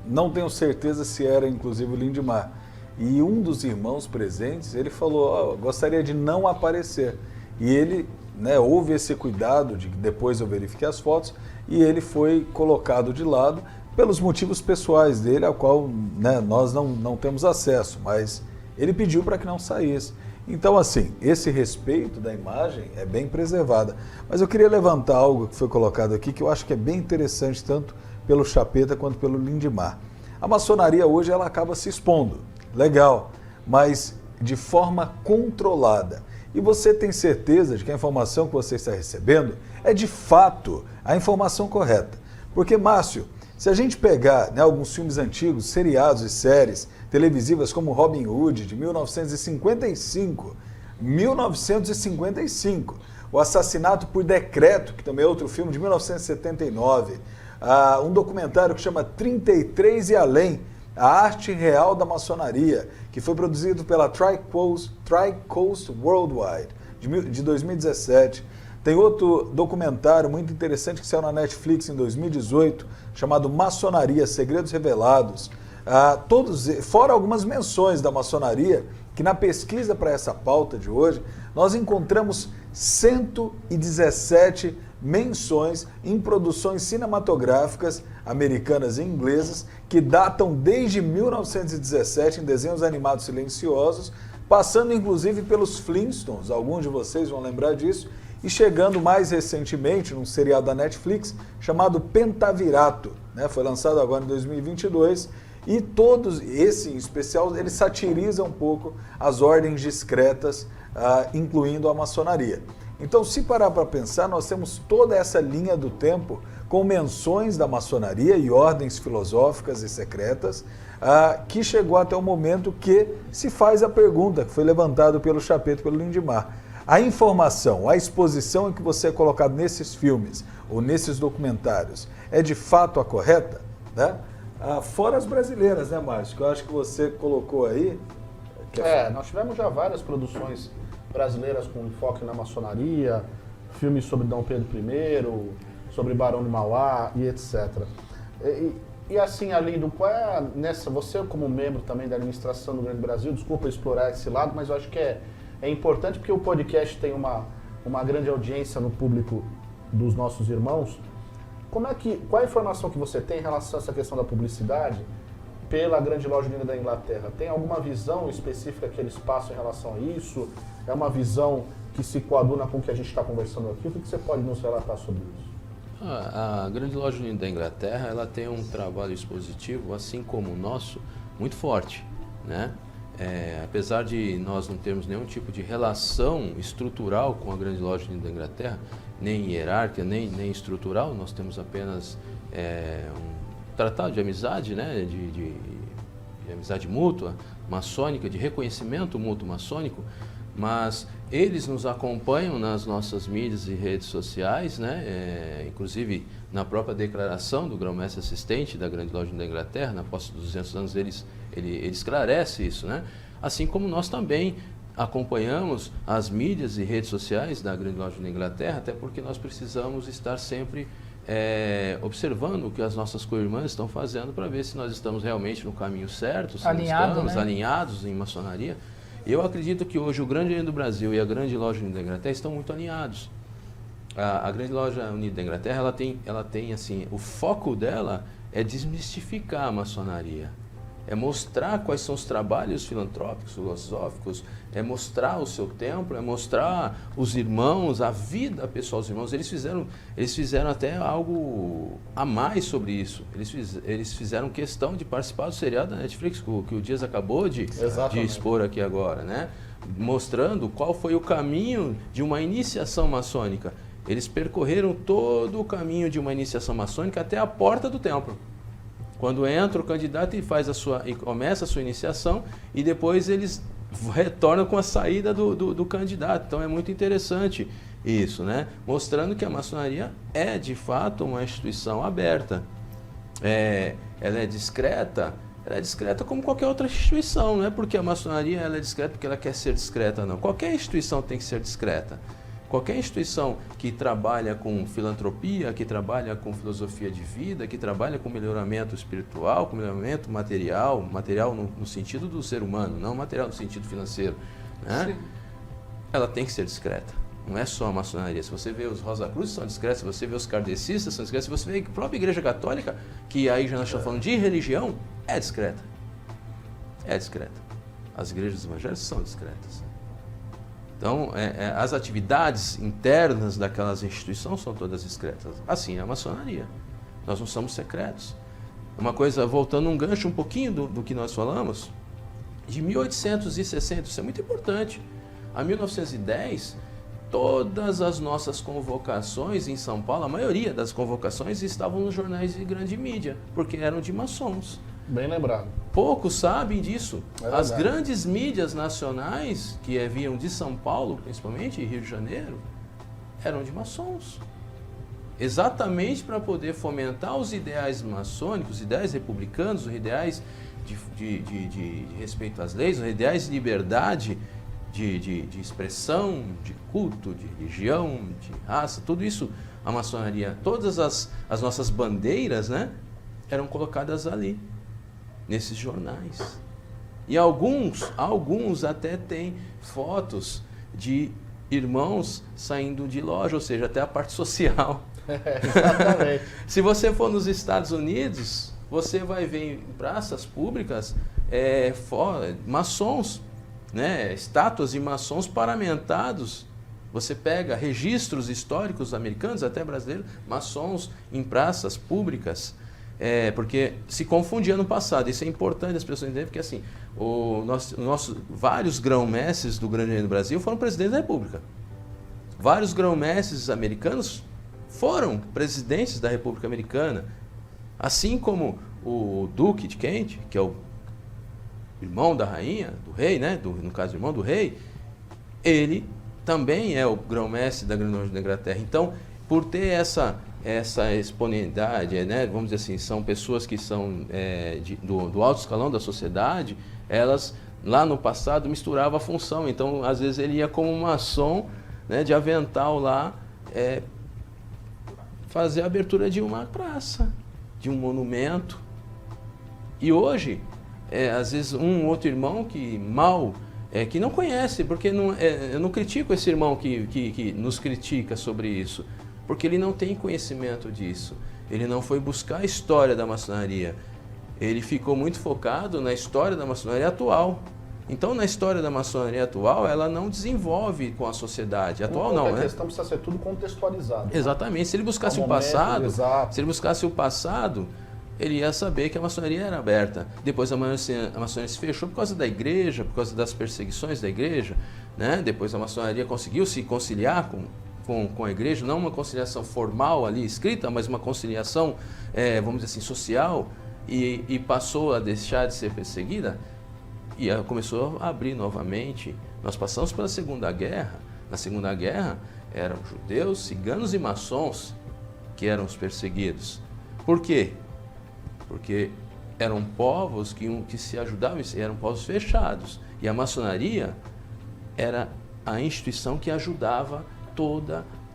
não tenho certeza se era inclusive o Lindmar. E um dos irmãos presentes, ele falou, gostaria de não aparecer. E ele, né, houve esse cuidado de que depois eu verifiquei as fotos e ele foi colocado de lado pelos motivos pessoais dele, ao qual, né, nós não temos acesso, mas ele pediu para que não saísse. Então, assim, esse respeito da imagem é bem preservada. Mas eu queria levantar algo que foi colocado aqui, que eu acho que é bem interessante, tanto pelo Chapeta quanto pelo Lindmar. A maçonaria hoje ela acaba se expondo, legal, mas de forma controlada. E você tem certeza de que a informação que você está recebendo é de fato a informação correta. Porque, Márcio, se a gente pegar, né, alguns filmes antigos, seriados e séries televisivas como Robin Hood, de 1955, O Assassinato por Decreto, que também é outro filme, de 1979, um documentário que chama 33 e Além, a arte real da maçonaria, que foi produzido pela Tri-Coast Worldwide, de 2017. Tem outro documentário muito interessante que saiu na Netflix em 2018, chamado Maçonaria, Segredos Revelados. Fora algumas menções da maçonaria, que na pesquisa para essa pauta de hoje, nós encontramos 117 menções em produções cinematográficas americanas e inglesas que datam desde 1917 em desenhos animados silenciosos, passando inclusive pelos Flintstones, alguns de vocês vão lembrar disso, e chegando mais recentemente num seriado da Netflix chamado Pentavirato, né? Foi lançado agora em 2022, e todos, esse em especial, ele satiriza um pouco as ordens discretas, incluindo a maçonaria. Então, se parar para pensar, nós temos toda essa linha do tempo com menções da maçonaria e ordens filosóficas e secretas, que chegou até o momento que se faz a pergunta, que foi levantada pelo Chapeta e pelo Lindmar. A informação, a exposição em que você é colocado nesses filmes ou nesses documentários é de fato a correta? Né? Fora as brasileiras, né, Márcio? Que eu acho que você colocou aí. Nós tivemos já várias produções brasileiras com enfoque na maçonaria, filmes sobre Dom Pedro I, sobre Barão de Mauá e etc. E assim, Alindo, você como membro também da administração do Grande Brasil, desculpa explorar esse lado, mas eu acho que é importante porque o podcast tem uma grande audiência no público dos nossos irmãos. Qual a informação que você tem em relação a essa questão da publicidade pela Grande Loja Unida da Inglaterra? Tem alguma visão específica que eles passam em relação a isso? É uma visão que se coaduna com o que a gente está conversando aqui? O que você pode nos relatar sobre isso? A Grande Loja Unida da Inglaterra ela tem um trabalho expositivo, assim como o nosso, muito forte, né? Apesar de nós não termos nenhum tipo de relação estrutural com a Grande Loja Unida da Inglaterra, nem hierárquica, nem estrutural, nós temos apenas um tratado de amizade, né? de amizade mútua, maçônica, de reconhecimento mútuo maçônico, mas eles nos acompanham nas nossas mídias e redes sociais, né? Inclusive na própria declaração do grão-mestre assistente da Grande Loja da Inglaterra, na posse dos 200 anos ele esclarece isso, né? Assim como nós também acompanhamos as mídias e redes sociais da Grande Loja da Inglaterra, até porque nós precisamos estar sempre observando o que as nossas co-irmãs estão fazendo para ver se nós estamos realmente no caminho certo, se estamos alinhados em maçonaria. Eu acredito que hoje o Grande Oriente do Brasil e a Grande Loja Unida da Inglaterra estão muito alinhados. A Grande Loja Unida da Inglaterra ela tem assim, o foco dela é desmistificar a maçonaria. é mostrar quais são os trabalhos filantrópicos, filosóficos, é mostrar o seu templo, é mostrar os irmãos, a vida pessoal dos irmãos. Eles fizeram até algo a mais sobre isso. Eles fizeram questão de participar do seriado da Netflix, que o Dias acabou de expor aqui agora, né? Mostrando qual foi o caminho de uma iniciação maçônica. Eles percorreram todo o caminho de uma iniciação maçônica até a porta do templo. Quando entra o candidato e começa a sua iniciação, e depois eles retornam com a saída do candidato. Então é muito interessante isso, né? Mostrando que a maçonaria é de fato uma instituição aberta. Ela é discreta como qualquer outra instituição, não é porque a maçonaria ela é discreta porque ela quer ser discreta, não. Qualquer instituição tem que ser discreta. Qualquer instituição que trabalha com filantropia, que trabalha com filosofia de vida, que trabalha com melhoramento espiritual, com melhoramento material no sentido do ser humano, não material no sentido financeiro, né? Ela tem que ser discreta. Não é só a maçonaria. Se você vê os Rosa Cruz são discretos, se você vê os kardecistas são discretos, se você vê a própria Igreja Católica, que aí já nós estamos falando de religião, é discreta. É discreta. As igrejas evangélicas são discretas. Então, as atividades internas daquelas instituições são todas discretas. Assim é a maçonaria. Nós não somos secretos. Uma coisa, voltando um gancho um pouquinho do que nós falamos, de 1860, isso é muito importante, a 1910, todas as nossas convocações em São Paulo, a maioria das convocações estavam nos jornais de grande mídia, porque eram de maçons. Bem lembrado. Poucos sabem disso. As verdade. grandes mídias nacionais, que vinham de São Paulo, principalmente, e Rio de Janeiro, eram de maçons. Exatamente para poder fomentar os ideais maçônicos, os ideais republicanos, os ideais de respeito às leis, os ideais de liberdade, de expressão, de culto, de religião, de raça, tudo isso, a maçonaria, todas as nossas bandeiras, né, eram colocadas ali, nesses jornais. E alguns até têm fotos de irmãos saindo de loja, ou seja, até a parte social. Exatamente. Se você for nos Estados Unidos, você vai ver em praças públicas maçons, né, estátuas de maçons paramentados. Você pega registros históricos americanos, até brasileiros, maçons em praças públicas. Porque se confundia no passado, isso é importante as pessoas entenderem, porque assim, vários grão-mestres do Grande Reino do Brasil foram presidentes da República. Vários grão-mestres americanos foram presidentes da República Americana, assim como o Duque de Kent, que é o irmão da rainha, do rei, né? No caso, irmão do rei, ele também é o grão-mestre da Grande Loja da Inglaterra. Então, por ter essa exponencialidade, né, vamos dizer assim, são pessoas que são do alto escalão da sociedade, elas lá no passado misturavam a função. Então, às vezes ele ia como maçom, né, de avental lá, fazer a abertura de uma praça, de um monumento. E hoje, às vezes um outro irmão que não conhece, porque eu não critico esse irmão que nos critica sobre isso, porque ele não tem conhecimento disso. Ele não foi buscar a história da maçonaria. Ele ficou muito focado na história da maçonaria atual. Então, na história da maçonaria atual, ela não desenvolve com a sociedade. Atual não, né? A questão precisa ser tudo contextualizado. Exatamente. Se ele buscasse o passado, ele ia saber que a maçonaria era aberta. Depois a maçonaria se fechou por causa da igreja, por causa das perseguições da igreja, né? Depois a maçonaria conseguiu se conciliar com a igreja, não uma conciliação formal ali escrita, mas uma conciliação, vamos dizer assim, social, e passou a deixar de ser perseguida, e começou a abrir novamente. Nós passamos pela Segunda Guerra. Na Segunda Guerra eram judeus, ciganos e maçons que eram os perseguidos. Por quê? Porque eram povos que se ajudavam, eram povos fechados. E a maçonaria era a instituição que ajudava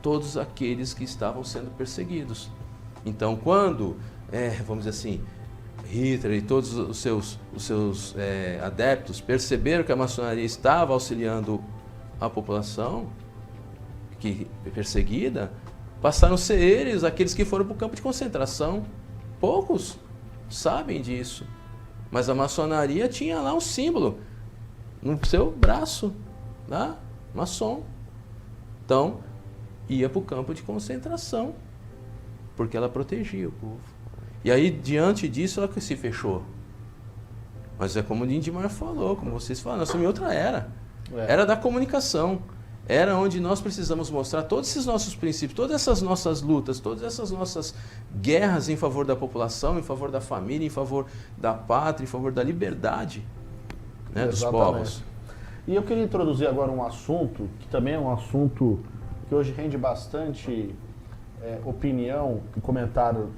todos aqueles que estavam sendo perseguidos. Então, quando, vamos dizer assim, Hitler e todos os seus adeptos perceberam que a maçonaria estava auxiliando a população perseguida, passaram a ser eles aqueles que foram para o campo de concentração. Poucos sabem disso, Mas a maçonaria tinha lá um símbolo no seu braço, tá? Maçom. Então, ia para o campo de concentração, porque ela protegia o povo. E aí, diante disso, ela se fechou. Mas é como o Lindmar falou, como vocês falaram, nós estamos em outra era. Era da comunicação. Era onde nós precisamos mostrar todos esses nossos princípios, todas essas nossas lutas, todas essas nossas guerras em favor da população, em favor da família, em favor da pátria, em favor da liberdade, né, dos povos. E eu queria introduzir agora um assunto, que também é um assunto que hoje rende bastante opinião e comentário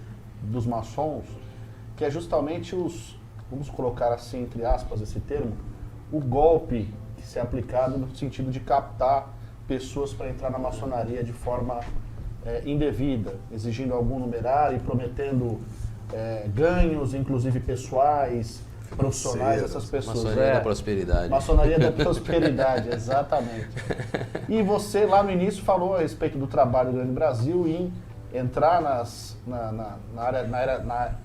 dos maçons, que é justamente vamos colocar assim, entre aspas, esse termo, o golpe que se é aplicado no sentido de captar pessoas para entrar na maçonaria de forma indevida, exigindo algum numerário e prometendo ganhos, inclusive pessoais, profissionais, essas pessoas. Maçonaria da prosperidade. Maçonaria da prosperidade, exatamente. E você lá no início falou a respeito do trabalho do Grande Brasil em entrar na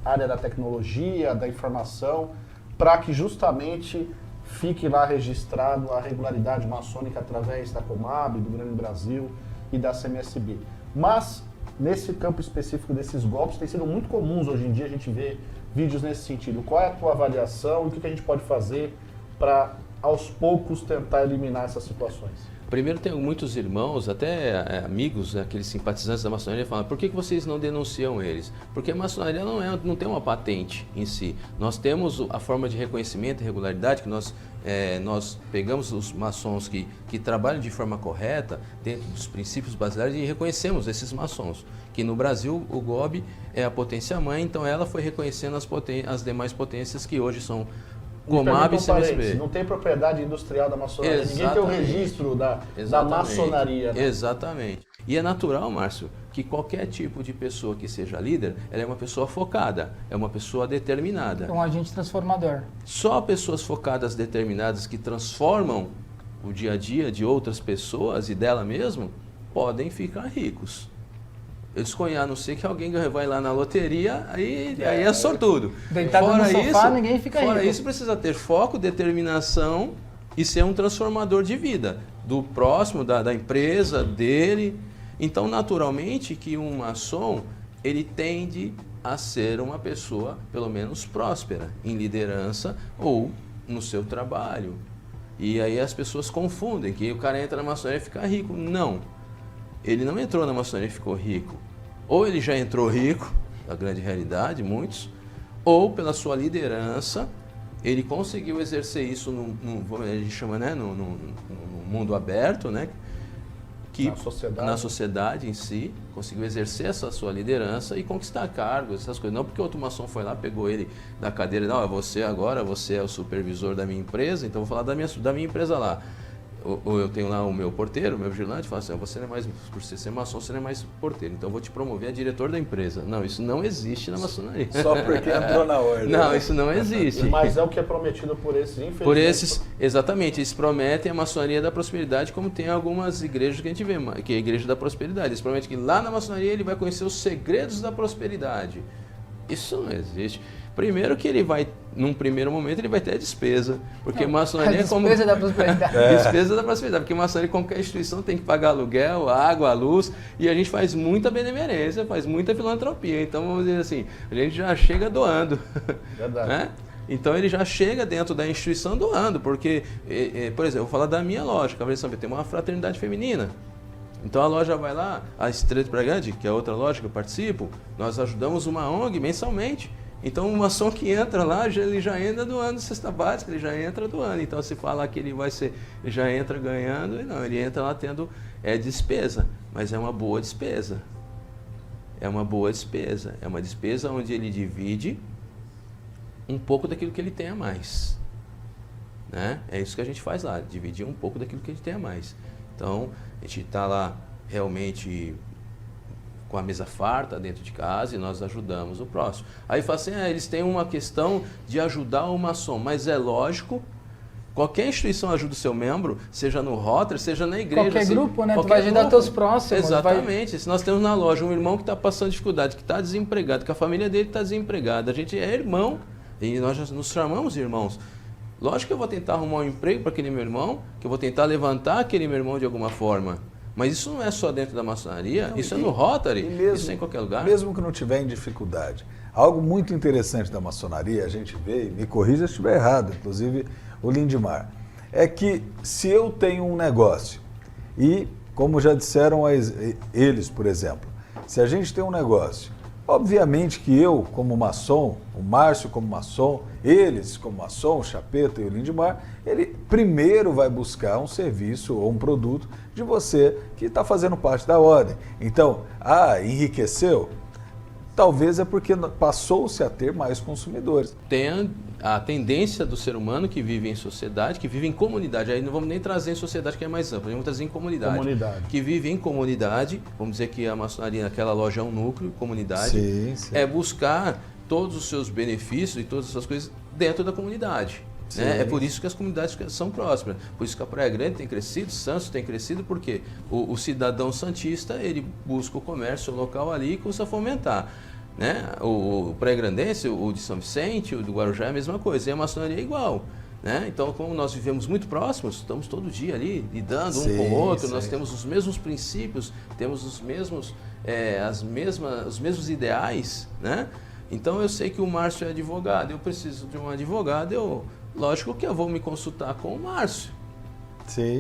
área da tecnologia, da informação, para que justamente fique lá registrado a regularidade maçônica através da Comab, do Grande Brasil e da CMSB. Mas, nesse campo específico desses golpes, tem sido muito comuns hoje em dia a gente ver vídeos nesse sentido. Qual é a tua avaliação e o que a gente pode fazer para, aos poucos, tentar eliminar essas situações? Primeiro, tem muitos irmãos, até amigos, aqueles simpatizantes da maçonaria, falam: por que vocês não denunciam eles? Porque a maçonaria não tem uma patente em si. Nós temos a forma de reconhecimento e regularidade, que nós pegamos os maçons que trabalham de forma correta, dentro dos princípios basilares, e reconhecemos esses maçons. Que no Brasil, o GOB é a potência mãe, então ela foi reconhecendo as demais potências que hoje são Comab e CMSB. Não tem propriedade industrial da maçonaria. Exatamente. Ninguém tem o registro da maçonaria. Né? Exatamente. E é natural, Márcio, que qualquer tipo de pessoa que seja líder, ela é uma pessoa focada, é uma pessoa determinada. É um agente transformador. Só pessoas focadas, determinadas, que transformam o dia a dia de outras pessoas e dela mesmo, podem ficar ricos. Eu desconheço, a não ser que alguém vai lá na loteria, aí é sortudo. Deitado no sofá, ninguém fica rico. Fora isso, precisa ter foco, determinação e ser um transformador de vida do próximo, da empresa, dele. Então, naturalmente, que um maçom, ele tende a ser uma pessoa, pelo menos, próspera em liderança ou no seu trabalho. E aí as pessoas confundem que o cara entra na maçonaria e fica rico. Não. Ele não entrou na maçonaria e ficou rico. Ou ele já entrou rico, na grande realidade, muitos, ou pela sua liderança, ele conseguiu exercer isso a gente chama, né, no mundo aberto, né, na sociedade em si, conseguiu exercer essa sua liderança e conquistar cargos, essas coisas. Não porque outro maçom foi lá, pegou ele da cadeira e não, você é o supervisor da minha empresa, então vou falar da minha empresa lá. Ou eu tenho lá o meu porteiro, o meu vigilante, fala assim: você não é mais, por ser maçom, você não é mais porteiro, então eu vou te promover a diretor da empresa. Não, isso não existe na maçonaria. Só porque entrou na ordem. Não, isso não existe. Mas é o que é prometido por esses, infelizmente. Por esses, exatamente, eles prometem a maçonaria da prosperidade, como tem algumas igrejas que a gente vê, que é a igreja da prosperidade. Eles prometem que lá na maçonaria ele vai conhecer os segredos da prosperidade. Isso não existe. Primeiro que ele vai, num primeiro momento, ele vai ter a despesa, porque maçonaria é como... Despesa da prosperidade. Despesa da prosperidade, porque maçonaria, qualquer instituição tem que pagar aluguel, água, luz, e a gente faz muita benemerência, faz muita filantropia, então vamos dizer assim, a gente já chega doando. Verdade. Né? Então ele já chega dentro da instituição doando, porque, por exemplo, eu vou falar da minha loja, tem uma fraternidade feminina. Então a loja vai lá, a Estreito Bragante, que é outra loja que eu participo, nós ajudamos uma ONG mensalmente. Então o maçom que entra lá, ele já entra doando cesta básica, ele já entra doando. Então se fala que ele já entra ganhando, não, ele entra lá tendo despesa, mas é uma boa despesa. É uma boa despesa. É uma despesa onde ele divide um pouco daquilo que ele tem a mais. Né? É isso que a gente faz lá, dividir um pouco daquilo que ele tem a mais. Então a gente está lá realmente com a mesa farta dentro de casa e nós ajudamos o próximo. Aí fala assim, eles têm uma questão de ajudar o maçom, mas é lógico, qualquer instituição ajuda o seu membro, seja no Rotary, seja na igreja. Qualquer grupo, né? Tu vai ajudar teus próximos. Exatamente. Se nós temos na loja um irmão que está passando dificuldade, que está desempregado, que a família dele está desempregada, a gente é irmão, E nós já nos chamamos irmãos. Lógico que eu vou tentar arrumar um emprego para aquele meu irmão, que eu vou tentar levantar aquele meu irmão de alguma forma. Mas isso não é só dentro da maçonaria, Não, isso é no Rotary, mesmo, isso é em qualquer lugar. Mesmo que não tiver em dificuldade. Algo muito interessante da maçonaria, a gente vê, e me corrija se estiver errado, inclusive o Lindimar, é que se eu tenho um negócio e, como já disseram eles, por exemplo, se a gente tem um negócio, obviamente que eu, como maçom, o Márcio como maçom, eles como maçom, o Chapeta e o Lindimar, ele primeiro vai buscar um serviço ou um produto de você que está fazendo parte da ordem. Então, enriqueceu? Talvez é porque passou-se a ter mais consumidores. Tem a tendência do ser humano que vive em sociedade, que vive em comunidade. Aí não vamos nem trazer em sociedade, que é mais ampla, vamos trazer em comunidade. Que vive em comunidade, vamos dizer que a maçonaria naquela loja é um núcleo, comunidade, Sim. é buscar todos os seus benefícios e todas essas coisas dentro da comunidade. Né? É por isso que as comunidades são prósperas, por isso que a Praia Grande tem crescido, Santos tem crescido, porque o cidadão santista, ele busca o comércio local ali e custa fomentar. Né? O Praia Grandense, o de São Vicente, o do Guarujá é a mesma coisa, e a maçonaria é igual. Né? Então, como nós vivemos muito próximos, estamos todo dia ali lidando um com o outro, nós temos os mesmos princípios, temos os mesmos ideais. Né? Então, eu sei que o Márcio é advogado, eu preciso de um advogado, lógico que eu vou me consultar com o Márcio.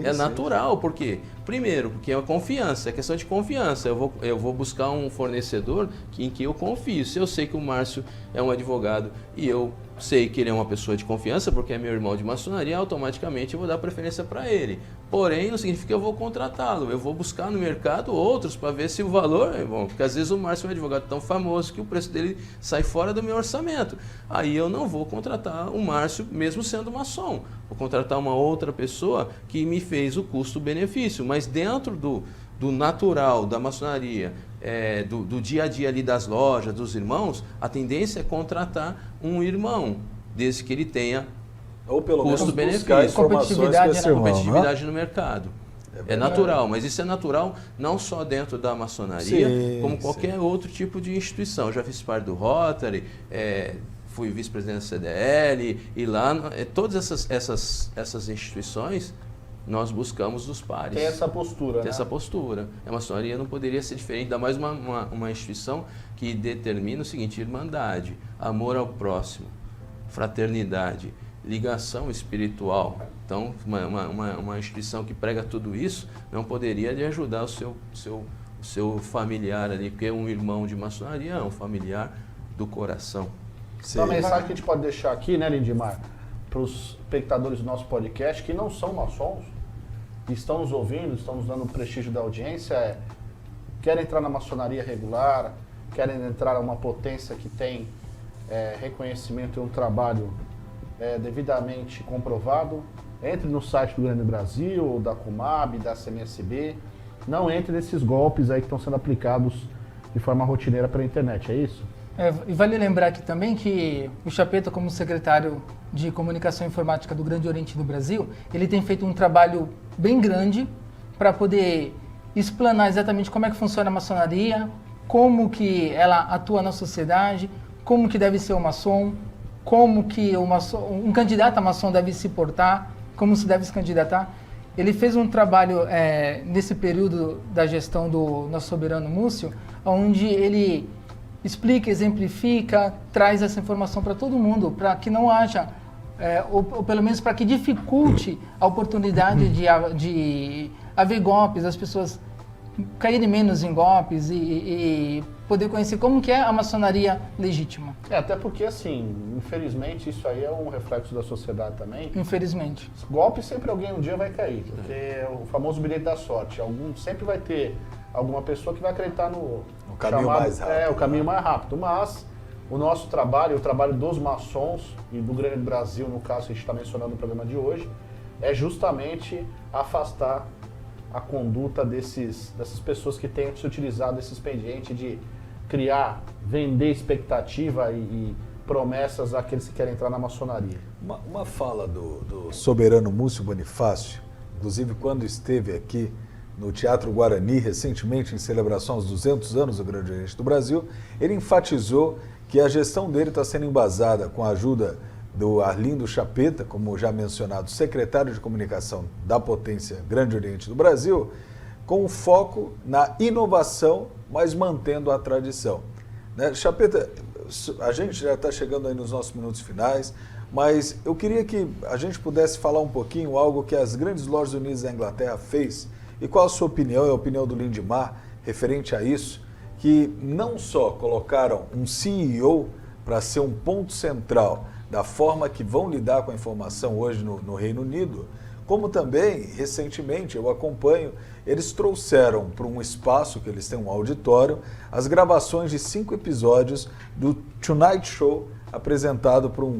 É natural, porque primeiro, porque é uma confiança, é questão de confiança. Eu vou buscar um fornecedor em que eu confio. Se eu sei que o Márcio é um advogado e eu sei que ele é uma pessoa de confiança, porque é meu irmão de maçonaria, automaticamente eu vou dar preferência para ele. Porém, não significa que eu vou contratá-lo. Eu vou buscar no mercado outros para ver se o valor é bom. Porque às vezes o Márcio é um advogado tão famoso que o preço dele sai fora do meu orçamento. Aí eu não vou contratar o Márcio, mesmo sendo maçom. Vou contratar uma outra pessoa que me fez o custo-benefício. Mas dentro do natural da maçonaria, do dia a dia ali das lojas, dos irmãos, a tendência é contratar um irmão, desde que ele tenha ou pelo menos custo-benefício, competitividade no mercado. É natural, mas isso é natural não só dentro da maçonaria, como qualquer outro tipo de instituição. Eu já fiz parte do Rotary, fui vice-presidente da CDL, e lá todas essas instituições nós buscamos os pares. Tem essa postura. Tem essa postura. A maçonaria não poderia ser diferente, ainda mais uma instituição que determina o seguinte: irmandade, amor ao próximo, fraternidade, ligação espiritual. Então, uma instituição que prega tudo isso não poderia lhe ajudar o seu familiar ali, porque um irmão de maçonaria é um familiar do coração. Então, a mensagem que a gente pode deixar aqui, né, Lindimar, para os espectadores do nosso podcast que não são maçons, que estão nos ouvindo, estão nos dando o prestígio da audiência, querem entrar na maçonaria regular, querem entrar numa potência que tem reconhecimento e um trabalho devidamente comprovado, entre no site do Grande Brasil, da Comab, da CMSB, não entre nesses golpes aí que estão sendo aplicados de forma rotineira pela internet, é isso? E vale lembrar aqui também que o Chapeta, como secretário de Comunicação Informática do Grande Oriente do Brasil, ele tem feito um trabalho bem grande para poder explanar exatamente como é que funciona a maçonaria, como que ela atua na sociedade, como que deve ser o maçom, como que um candidato a maçom deve se portar, como se deve se candidatar. Ele fez um trabalho nesse período da gestão do nosso soberano Múcio, onde ele explica, exemplifica, traz essa informação para todo mundo, para que não haja, ou pelo menos para que dificulte a oportunidade de haver golpes, as pessoas caírem menos em golpes e poder conhecer como que é a maçonaria legítima. Até porque, assim, infelizmente, isso aí é um reflexo da sociedade também. Infelizmente. Golpe sempre alguém um dia vai cair, porque é o famoso bilhete da sorte. Sempre vai ter alguma pessoa que vai acreditar no caminho mais rápido. O caminho mais rápido. Mas o nosso trabalho, o trabalho dos maçons e do Grande Brasil, no caso que a gente está mencionando no programa de hoje, é justamente afastar a conduta dessas pessoas que têm se utilizado desse expediente de criar, vender expectativa e promessas àqueles que querem entrar na maçonaria. Uma fala do soberano Múcio Bonifácio, inclusive quando esteve aqui no Teatro Guarani, recentemente em celebração aos 200 anos do Grande Oriente do Brasil, ele enfatizou que a gestão dele está sendo embasada com a ajuda do Arlindo Chapeta, como já mencionado, secretário de comunicação da potência Grande Oriente do Brasil, com foco na inovação, mas mantendo a tradição. Né? Chapeta, a gente já está chegando aí nos nossos minutos finais, mas eu queria que a gente pudesse falar um pouquinho algo que as grandes lojas unidas da Inglaterra fez, e qual a sua opinião e a opinião do Lindmar referente a isso, que não só colocaram um CEO para ser um ponto central da forma que vão lidar com a informação hoje no Reino Unido, como também, recentemente, eu acompanho, eles trouxeram para um espaço, que eles têm um auditório, as gravações de 5 episódios do Tonight Show, apresentado por um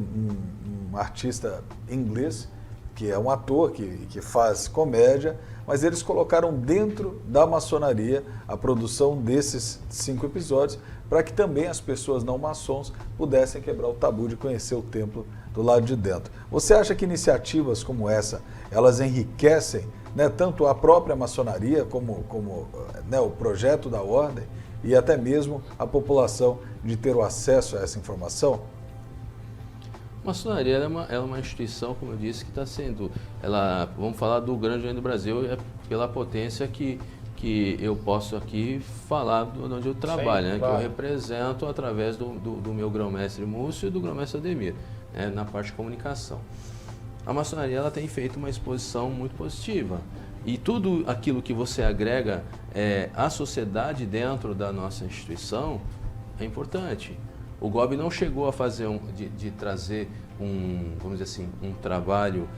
artista inglês, que é um ator que faz comédia, mas eles colocaram dentro da maçonaria a produção desses 5 episódios para que também as pessoas não maçons pudessem quebrar o tabu de conhecer o templo do lado de dentro. Você acha que iniciativas como essa, elas enriquecem, né, tanto a própria maçonaria como né, o projeto da ordem e até mesmo a população de ter o acesso a essa informação? A maçonaria é uma instituição, como eu disse, que está sendo, vamos falar do Grande Oriente do Brasil, é pela potência que eu posso aqui falar de onde eu trabalho, né? Claro. Que eu represento através do meu grão-mestre Múcio e do grão-mestre Ademir, né? Na parte de comunicação. A maçonaria ela tem feito uma exposição muito positiva e tudo aquilo que você agrega à sociedade dentro da nossa instituição é importante. O GOB não chegou a fazer de trazer vamos dizer assim, um trabalho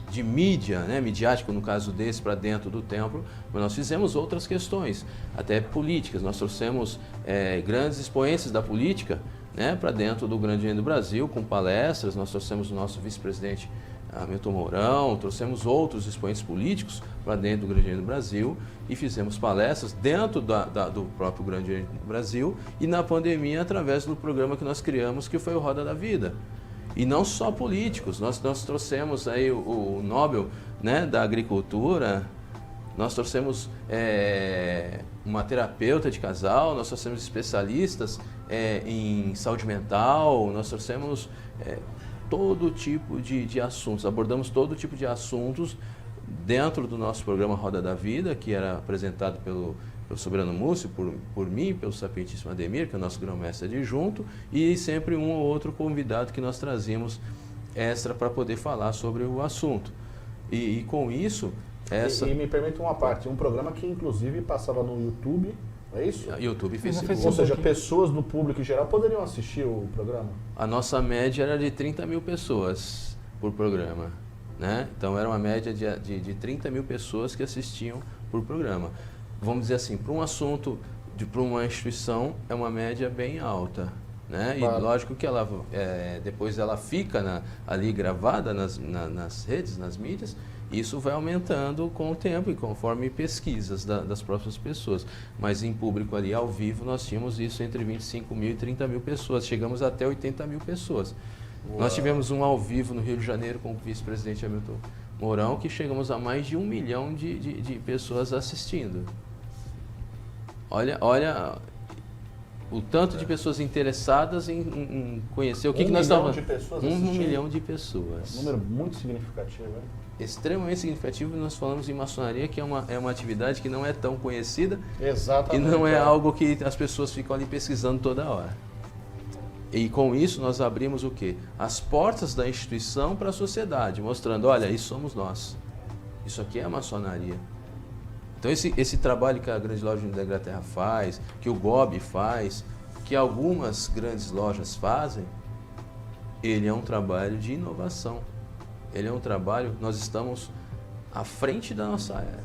de mídia, né, midiático no caso desse, para dentro do templo, mas nós fizemos outras questões, até políticas. Nós trouxemos grandes expoentes da política, né, para dentro do Grande Oriente do Brasil, com palestras. Nós trouxemos o nosso vice-presidente Hamilton Mourão, trouxemos outros expoentes políticos para dentro do Grande Oriente do Brasil e fizemos palestras dentro do próprio Grande Oriente do Brasil e na pandemia através do programa que nós criamos, que foi o Roda da Vida. E não só políticos, nós trouxemos aí o Nobel, né, da Agricultura, nós trouxemos uma terapeuta de casal, nós trouxemos especialistas em saúde mental, nós trouxemos todo tipo de assuntos, abordamos todo tipo de assuntos dentro do nosso programa Roda da Vida, que era apresentado pelo Soberano Múcio, por mim, pelo Sapientíssimo Ademir, que é o nosso grão-mestre adjunto, e sempre um ou outro convidado que nós trazíamos extra para poder falar sobre o assunto. E com isso... E me permita uma parte, um programa que inclusive passava no YouTube, é isso? YouTube e Facebook. Ou seja, pessoas do público em geral poderiam assistir o programa? A nossa média era de 30 mil pessoas por programa, né? Então era uma média de 30 mil pessoas que assistiam por programa. Vamos dizer assim, para um assunto, para uma instituição, é uma média bem alta, né? Claro. E lógico que ela, depois ela fica ali gravada nas redes, nas mídias, isso vai aumentando com o tempo e conforme pesquisas das próprias pessoas. Mas em público ali, ao vivo, nós tínhamos isso entre 25 mil e 30 mil pessoas. Chegamos até 80 mil pessoas. Uau. Nós tivemos um ao vivo no Rio de Janeiro com o vice-presidente Hamilton Mourão, que chegamos a mais de 1 milhão de pessoas assistindo. Olha o tanto de pessoas interessadas em conhecer o que nós estamos... 1 milhão de pessoas. Um número muito significativo, né? Extremamente significativo. Nós falamos em maçonaria, que é uma atividade que não é tão conhecida. Exatamente. E não é algo que as pessoas ficam ali pesquisando toda hora. E com isso nós abrimos o quê? As portas da instituição para a sociedade, mostrando, olha, isso somos nós. Isso aqui é a maçonaria. Então esse trabalho que a Grande Loja da Inglaterra faz, que o GOB faz, que algumas grandes lojas fazem, ele é um trabalho de inovação. Ele é um trabalho, nós estamos à frente da nossa era.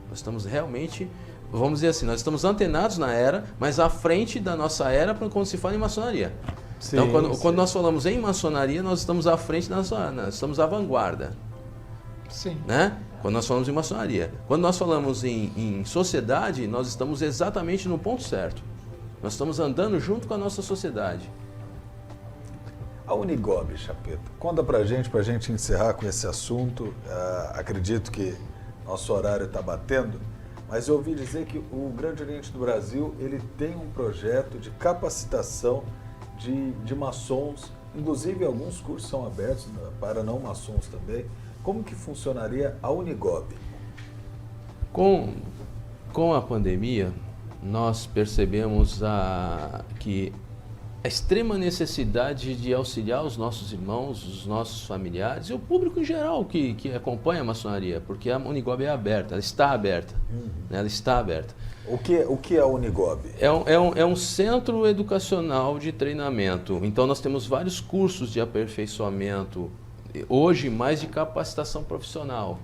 Nós estamos realmente, vamos dizer assim, nós estamos antenados na era, mas à frente da nossa era quando se fala em maçonaria. Sim, então quando nós falamos em maçonaria, nós estamos à frente da nossa era, nós estamos à vanguarda. Sim. Né? Quando nós falamos em maçonaria. Quando nós falamos em sociedade, nós estamos exatamente no ponto certo. Nós estamos andando junto com a nossa sociedade. A Unigob, Chapeta, conta pra gente encerrar com esse assunto. Acredito que nosso horário está batendo, mas eu ouvi dizer que o Grande Oriente do Brasil ele tem um projeto de capacitação de maçons, inclusive alguns cursos são abertos para não maçons também. Como que funcionaria a Unigob? Com a pandemia, nós percebemos que a extrema necessidade de auxiliar os nossos irmãos, os nossos familiares e o público em geral que acompanha a maçonaria, porque a Unigob é aberta, ela está aberta. Né? Ela está aberta. O que é a Unigob? É um centro educacional de treinamento. Então nós temos vários cursos de aperfeiçoamento, hoje mais de capacitação profissional.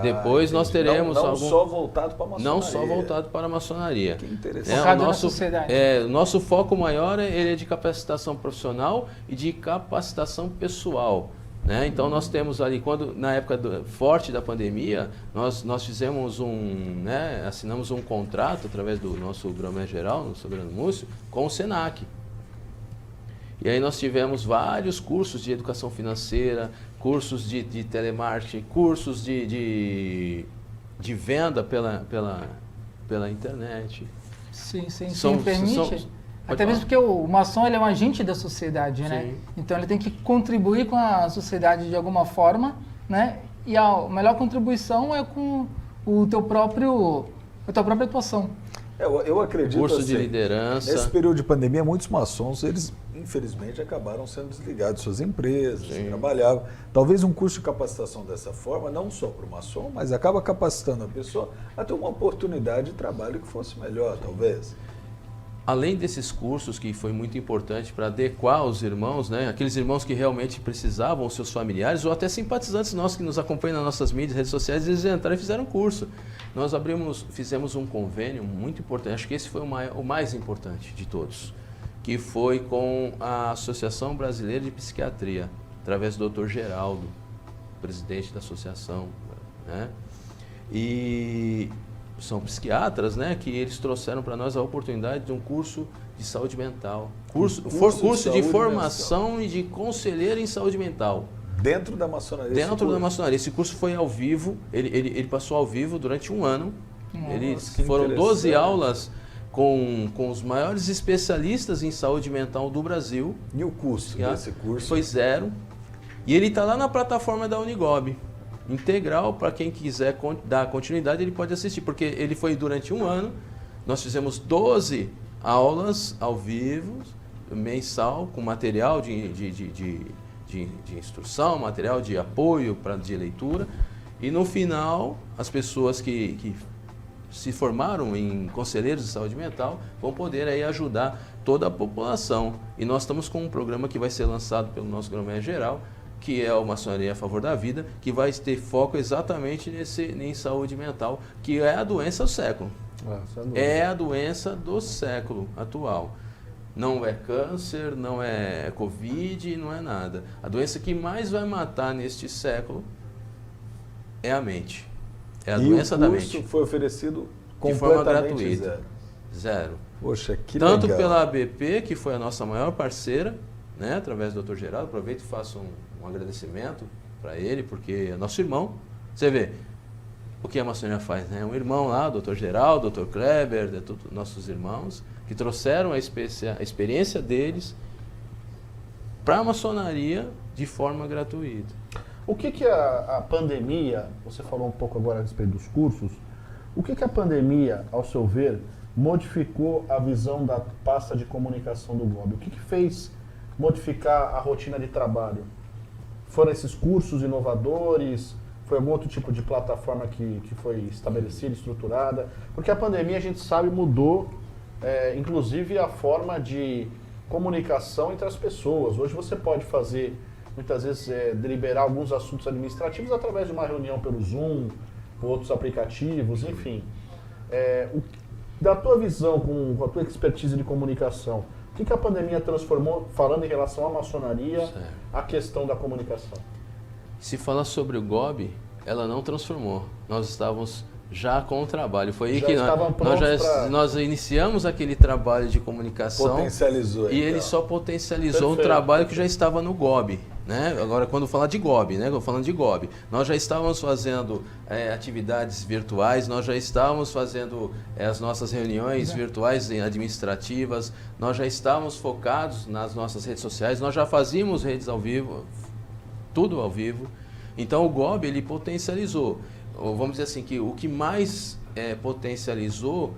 Depois nós teremos não só voltado para a maçonaria. Não só voltado para a maçonaria. Que interessante. Focado na sociedade. O nosso foco maior ele é de capacitação profissional e de capacitação pessoal. Né? Então nós temos ali, na época forte da pandemia, nós fizemos assinamos um contrato através do nosso grão-mestre-geral, o Soberano Múcio, com o Senac. E aí nós tivemos vários cursos de educação financeira, cursos de telemarketing, cursos de venda pela internet. Sim, permite. Até mesmo porque o maçom ele é um agente da sociedade, né? Sim. Então ele tem que contribuir com a sociedade de alguma forma, né? E a melhor contribuição é com a tua própria atuação. Eu acredito Curso assim, de liderança. Nesse período de pandemia, muitos maçons, eles infelizmente acabaram sendo desligados de suas empresas, trabalhavam. Talvez um curso de capacitação dessa forma, não só para o maçom, mas acaba capacitando a pessoa a ter uma oportunidade de trabalho que fosse melhor, talvez. Além desses cursos, que foi muito importante para adequar os irmãos, né, aqueles irmãos que realmente precisavam, os seus familiares, ou até simpatizantes nossos que nos acompanham nas nossas mídias, redes sociais, eles entraram e fizeram curso. Nós fizemos um convênio muito importante, acho que esse foi o mais importante de todos, que foi com a Associação Brasileira de Psiquiatria, através do Dr. Geraldo, presidente da associação, né? E são psiquiatras, né, que eles trouxeram para nós a oportunidade de um curso de saúde mental. Curso de formação e de conselheiro em saúde mental. Dentro da maçonaria? Dentro da maçonaria. Esse curso foi ao vivo, ele passou ao vivo durante um ano. Foram 12 aulas com os maiores especialistas em saúde mental do Brasil. E o custo desse curso? Foi 0. E ele está lá na plataforma da Unigob. Integral, para quem quiser dar continuidade, ele pode assistir, porque ele foi durante um ano. Nós fizemos 12 aulas ao vivo, mensal, com material de instrução, material de apoio de leitura. E no final, as pessoas que se formaram em conselheiros de saúde mental vão poder aí ajudar toda a população. E nós estamos com um programa que vai ser lançado pelo nosso grão-mestre-geral, que é o Maçonaria a Favor da Vida, que vai ter foco exatamente em saúde mental, que é a doença do século. É a doença do século atual. Não é câncer, não é Covid, não é nada. A doença que mais vai matar neste século é a mente. É a doença da mente. E o curso foi oferecido de forma completamente gratuita. Zero. Poxa, que Tanto legal. pela ABP, que foi a nossa maior parceira, né, através do Dr. Geraldo. Aproveito e faço um agradecimento para ele, porque é nosso irmão. Você vê o que a maçonaria faz, né? Um irmão lá, o Dr. Geraldo, o Dr. Kleber, nossos irmãos, que trouxeram a experiência deles para a maçonaria de forma gratuita. O que a pandemia, você falou um pouco agora a respeito dos cursos, o que a pandemia, ao seu ver, modificou a visão da pasta de comunicação do GOB? O que fez modificar a rotina de trabalho? Foram esses cursos inovadores? Foi algum outro tipo de plataforma que foi estabelecida, estruturada? Porque a pandemia, a gente sabe, mudou, inclusive, a forma de comunicação entre as pessoas. Hoje você pode fazer, muitas vezes, deliberar alguns assuntos administrativos através de uma reunião pelo Zoom, por outros aplicativos, enfim. Da tua visão, com a tua expertise de comunicação, o que a pandemia transformou, falando em relação à maçonaria, a questão da comunicação? Se falar sobre o GOB, ela não transformou. Nós estávamos Já com o trabalho. Foi aí Já que estavam prontos nós iniciamos aquele trabalho de comunicação. Potencializou. E então. ele só potencializou Perfeito. um trabalho que já estava no GOB. Né? Agora, quando falar de GOB, né? Falando de GOB, nós já estávamos fazendo atividades virtuais, nós já estávamos fazendo as nossas reuniões virtuais administrativas, nós já estávamos focados nas nossas redes sociais, nós já fazíamos redes ao vivo, tudo ao vivo. Então, o GOB, ele potencializou. Vamos dizer assim, que o que mais potencializou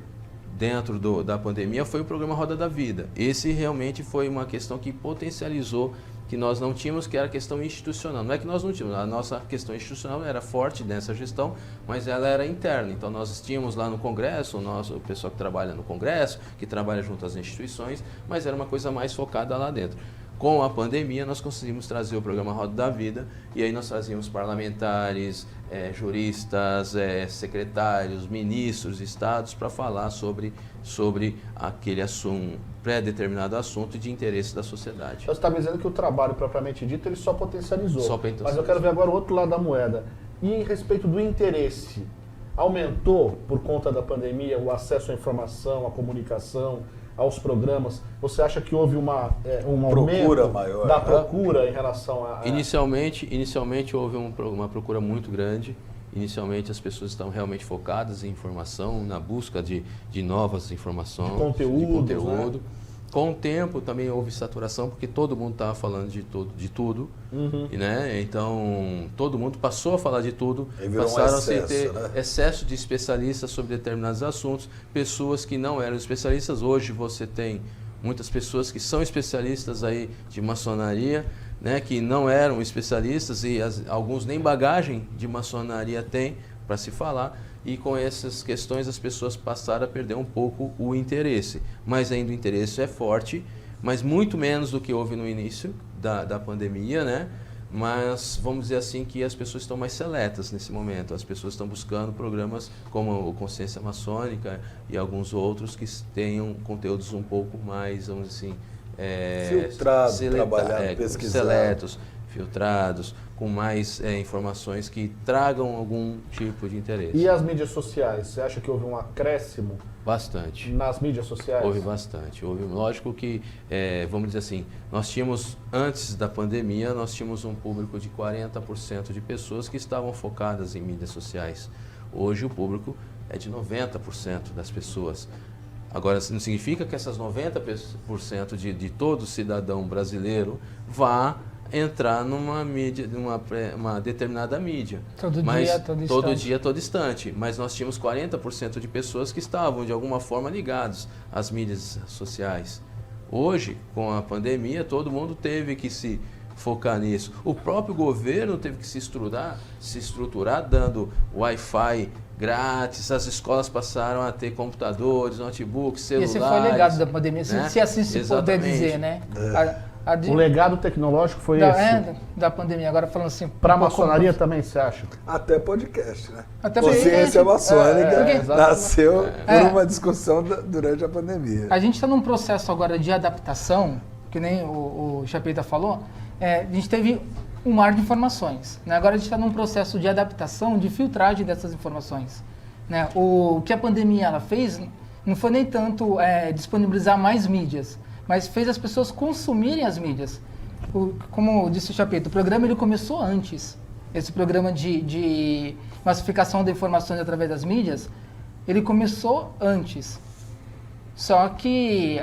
dentro da pandemia foi o programa Roda da Vida. Esse realmente foi uma questão que potencializou, que nós não tínhamos, que era a questão institucional. Não é que nós não tínhamos, a nossa questão institucional era forte nessa gestão, mas ela era interna. Então nós tínhamos lá no Congresso, o pessoal que trabalha no Congresso, que trabalha junto às instituições, mas era uma coisa mais focada lá dentro. Com a pandemia, nós conseguimos trazer o programa Roda da Vida, e aí nós trazíamos parlamentares, juristas, secretários, ministros, estados, para falar sobre aquele assunto, pré-determinado assunto de interesse da sociedade. Então, você está me dizendo que o trabalho propriamente dito ele só potencializou. Só potencializou. Mas eu quero ver agora o outro lado da moeda. E em respeito do interesse, aumentou por conta da pandemia o acesso à informação, à comunicação, aos programas? Você acha que houve um Procura aumento maior, da né? procura em relação a... Inicialmente houve uma procura muito grande. Inicialmente as pessoas estão realmente focadas em informação, na busca de novas informações, De conteúdo, né? Com o tempo também houve saturação, porque todo mundo estava falando de tudo, né? Então todo mundo passou a falar de tudo, passaram a ter excesso de especialistas sobre determinados assuntos, pessoas que não eram especialistas. Hoje você tem muitas pessoas que são especialistas aí de maçonaria, né, que não eram especialistas, e alguns nem bagagem de maçonaria têm para se falar, e com essas questões as pessoas passaram a perder um pouco o interesse. Mas ainda o interesse é forte, mas muito menos do que houve no início da pandemia, né? Mas vamos dizer assim que as pessoas estão mais seletas nesse momento. As pessoas estão buscando programas como o Consciência Maçônica e alguns outros que tenham conteúdos um pouco mais, vamos dizer assim, filtrado, trabalhado, pesquisado, seletos, filtrados, com mais informações que tragam algum tipo de interesse. E as mídias sociais? Você acha que houve um acréscimo? Bastante. Nas mídias sociais? Houve bastante. Lógico que, vamos dizer assim, nós tínhamos, antes da pandemia, nós tínhamos um público de 40% de pessoas que estavam focadas em mídias sociais. Hoje o público é de 90% das pessoas. Agora, não significa que essas 90% de todo cidadão brasileiro vá entrar numa mídia, uma determinada mídia. Todo dia, todo instante. Mas nós tínhamos 40% de pessoas que estavam, de alguma forma, ligados às mídias sociais. Hoje, com a pandemia, todo mundo teve que se focar nisso. O próprio governo teve que se estruturar dando Wi-Fi grátis, as escolas passaram a ter computadores, notebooks, celulares. Esse foi o legado da pandemia, né? se assim se puder dizer, né? O legado tecnológico foi esse? Da pandemia. Agora falando assim... Para a maçonaria também, você acha? Até podcast, né? Até Consciência Maçônica nasceu por É. uma discussão durante a pandemia. A gente está num processo agora de adaptação, que nem o Chapeta falou, a gente teve um mar de informações, né? Agora a gente está num processo de adaptação, de filtragem dessas informações, né? O que a pandemia ela fez não foi nem tanto disponibilizar mais mídias, mas fez as pessoas consumirem as mídias. Como disse o Chapeta, o programa ele começou antes. Esse programa de massificação de informações através das mídias, ele começou antes. Só que,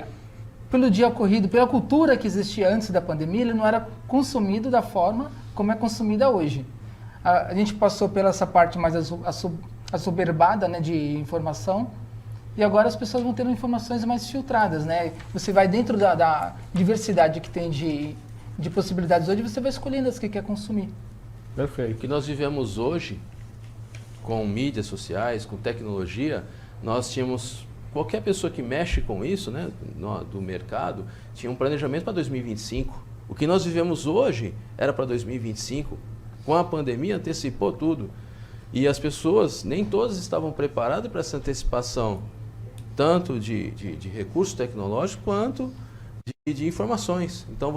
pelo dia ocorrido, pela cultura que existia antes da pandemia, ele não era consumido da forma como é consumida hoje. A gente passou pela essa parte mais assoberbada, né, de informação, e agora as pessoas vão tendo informações mais filtradas, né? Você vai dentro da diversidade que tem de possibilidades hoje, você vai escolhendo as que quer consumir. Perfeito. O que nós vivemos hoje, com mídias sociais, com tecnologia, nós tínhamos... Qualquer pessoa que mexe com isso, né, do mercado, tinha um planejamento para 2025. O que nós vivemos hoje era para 2025. Com a pandemia, antecipou tudo. E as pessoas, nem todas estavam preparadas para essa antecipação, tanto de recurso tecnológico quanto de informações. Então,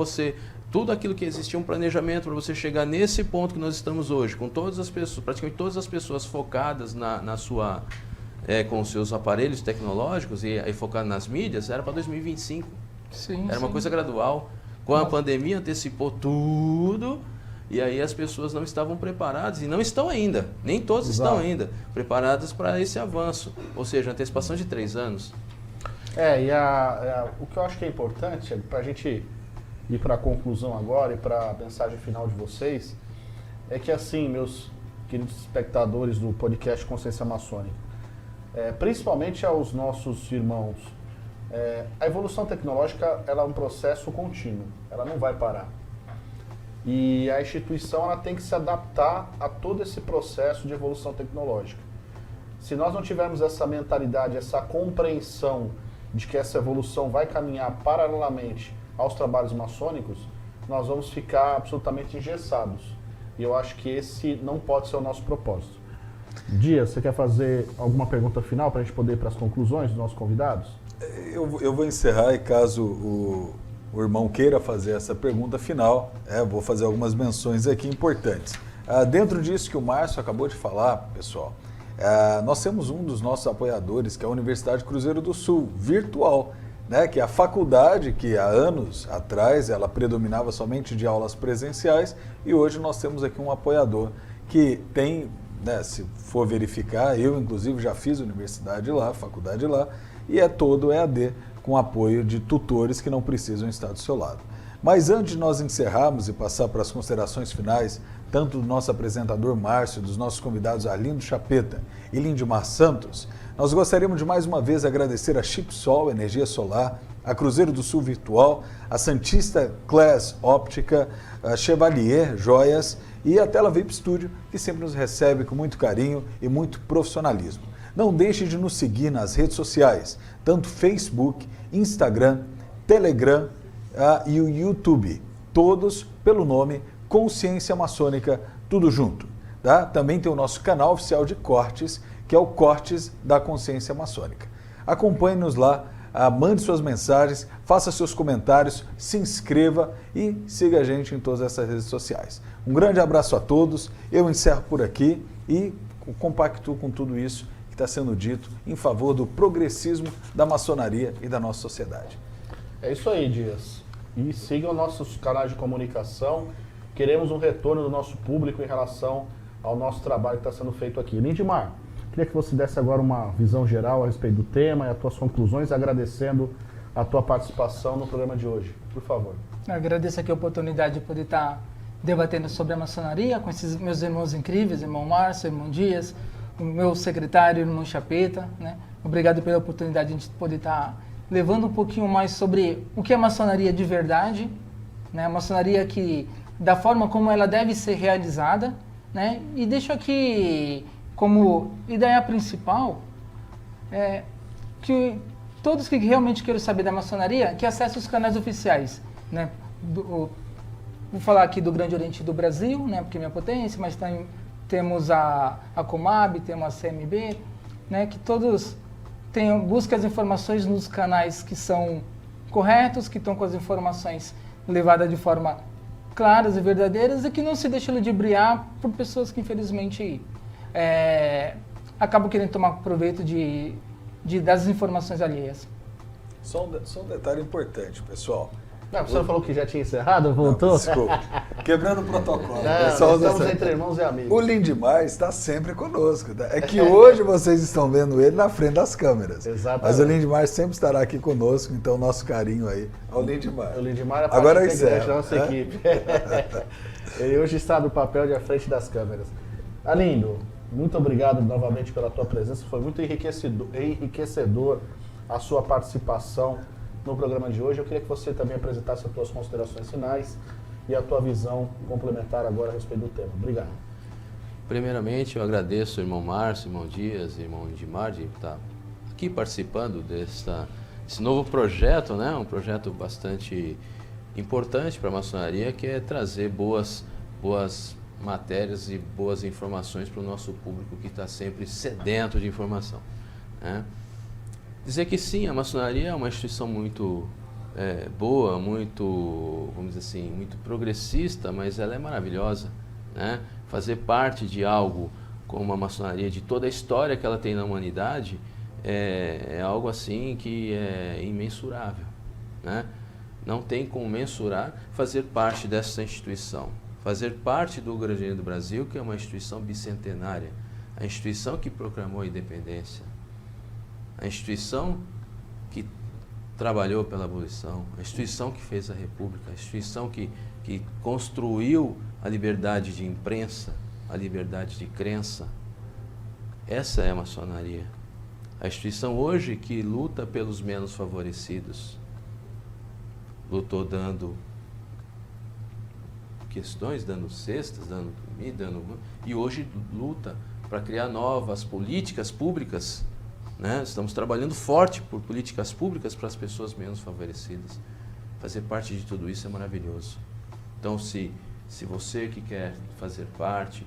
tudo aquilo que existia um planejamento para você chegar nesse ponto que nós estamos hoje, com todas as pessoas, praticamente todas as pessoas focadas com os seus aparelhos tecnológicos e focado nas mídias, era para 2025. Sim, era uma coisa gradual. Com a pandemia antecipou tudo e aí as pessoas não estavam preparadas e não estão ainda, nem todos estão ainda preparadas para esse avanço, ou seja, antecipação de 3 anos. O que eu acho que é importante, para a gente ir para a conclusão agora e para a mensagem final de vocês, é que assim, meus queridos espectadores do podcast Consciência Maçônica, principalmente aos nossos irmãos, a evolução tecnológica ela é um processo contínuo, ela não vai parar. E a instituição ela tem que se adaptar a todo esse processo de evolução tecnológica. Se nós não tivermos essa mentalidade, essa compreensão de que essa evolução vai caminhar paralelamente aos trabalhos maçônicos, nós vamos ficar absolutamente engessados. E eu acho que esse não pode ser o nosso propósito. Dias, você quer fazer alguma pergunta final para a gente poder ir para as conclusões dos nossos convidados? Eu vou encerrar e caso o irmão queira fazer essa pergunta final, vou fazer algumas menções aqui importantes. Dentro disso que o Márcio acabou de falar, pessoal, nós temos um dos nossos apoiadores, que é a Universidade Cruzeiro do Sul, virtual, né, que é a faculdade que há anos atrás ela predominava somente de aulas presenciais e hoje nós temos aqui um apoiador que tem, né, se for verificar, eu inclusive já fiz universidade lá, faculdade lá, e é todo EAD com apoio de tutores que não precisam estar do seu lado. Mas antes de nós encerrarmos e passar para as considerações finais, tanto do nosso apresentador Márcio, dos nossos convidados Arlindo Chapeta e Lindimar Santos, nós gostaríamos de mais uma vez agradecer a Chipsol Energia Solar, a Cruzeiro do Sul Virtual, a Santista Class Óptica, a Chevalier Joias e a Tela VIP Studio, que sempre nos recebe com muito carinho e muito profissionalismo. Não deixe de nos seguir nas redes sociais, tanto Facebook, Instagram, Telegram e o YouTube, todos pelo nome Consciência Maçônica, tudo junto. Tá? Também tem o nosso canal oficial de cortes, que é o Cortes da Consciência Maçônica. Acompanhe-nos lá, mande suas mensagens, faça seus comentários, se inscreva e siga a gente em todas essas redes sociais. Um grande abraço a todos, eu encerro por aqui e compactuo com tudo isso que está sendo dito em favor do progressismo da maçonaria e da nossa sociedade. É isso aí, Dias. E sigam nossos canais de comunicação. Queremos um retorno do nosso público em relação ao nosso trabalho que está sendo feito aqui. Lindimar, queria que você desse agora uma visão geral a respeito do tema e as tuas conclusões, agradecendo a tua participação no programa de hoje. Por favor. Eu agradeço aqui a oportunidade de poder estar debatendo sobre a maçonaria com esses meus irmãos incríveis, irmão Márcio, irmão Dias, o meu secretário, irmão Chapeta, né? Obrigado pela oportunidade de a gente poder estar levando um pouquinho mais sobre o que é a maçonaria de verdade, né? A maçonaria que, da forma como ela deve ser realizada, né? E deixo aqui como ideia principal que todos que realmente queiram saber da maçonaria, que acessem os canais oficiais, né? Vou falar aqui do Grande Oriente do Brasil, né? Porque é minha potência, mas temos a Comab, temos a CMB, né, que todos buscam as informações nos canais que são corretos, que estão com as informações levadas de forma claras e verdadeiras e que não se deixam ludibriar por pessoas que infelizmente acabam querendo tomar proveito das informações alheias. Só um detalhe importante, pessoal. Não, você falou que já tinha encerrado, voltou? Não, desculpa. Quebrando o protocolo. Estamos entre irmãos e amigos. O Lindimar está sempre conosco. Tá? É que hoje vocês estão vendo ele na frente das câmeras. Exatamente. Mas o Lindimar sempre estará aqui conosco, então nosso carinho aí ao Lindimar. O Lindimar é agora parte da nossa equipe. Ele hoje está no papel de à frente das câmeras. Arlindo, muito obrigado novamente pela tua presença. Foi muito enriquecedor a sua participação no programa de hoje. Eu queria que você também apresentasse as tuas considerações finais e a tua visão complementar agora a respeito do tema. Obrigado. Primeiramente, eu agradeço ao irmão Márcio, irmão Dias, irmão Lindimar de estar aqui participando desse novo projeto, né? Um projeto bastante importante para a maçonaria, que é trazer boas matérias e boas informações para o nosso público que está sempre sedento de informação, né? Dizer que sim, a maçonaria é uma instituição muito boa, muito, vamos dizer assim, muito progressista, mas ela é maravilhosa, né? Fazer parte de algo como a maçonaria, de toda a história que ela tem na humanidade, é algo assim que é imensurável, né? Não tem como mensurar fazer parte dessa instituição, fazer parte do Grande do Brasil, que é uma instituição bicentenária, a instituição que proclamou a independência, a instituição que trabalhou pela abolição, a instituição que fez a república, a instituição que construiu a liberdade de imprensa, a liberdade de crença. Essa é a maçonaria. A instituição hoje que luta pelos menos favorecidos. Lutou dando questões, dando cestas, dando comida, e hoje luta para criar novas políticas públicas, né? Estamos trabalhando forte por políticas públicas para as pessoas menos favorecidas. Fazer parte de tudo isso é maravilhoso. Então, se você que quer fazer parte,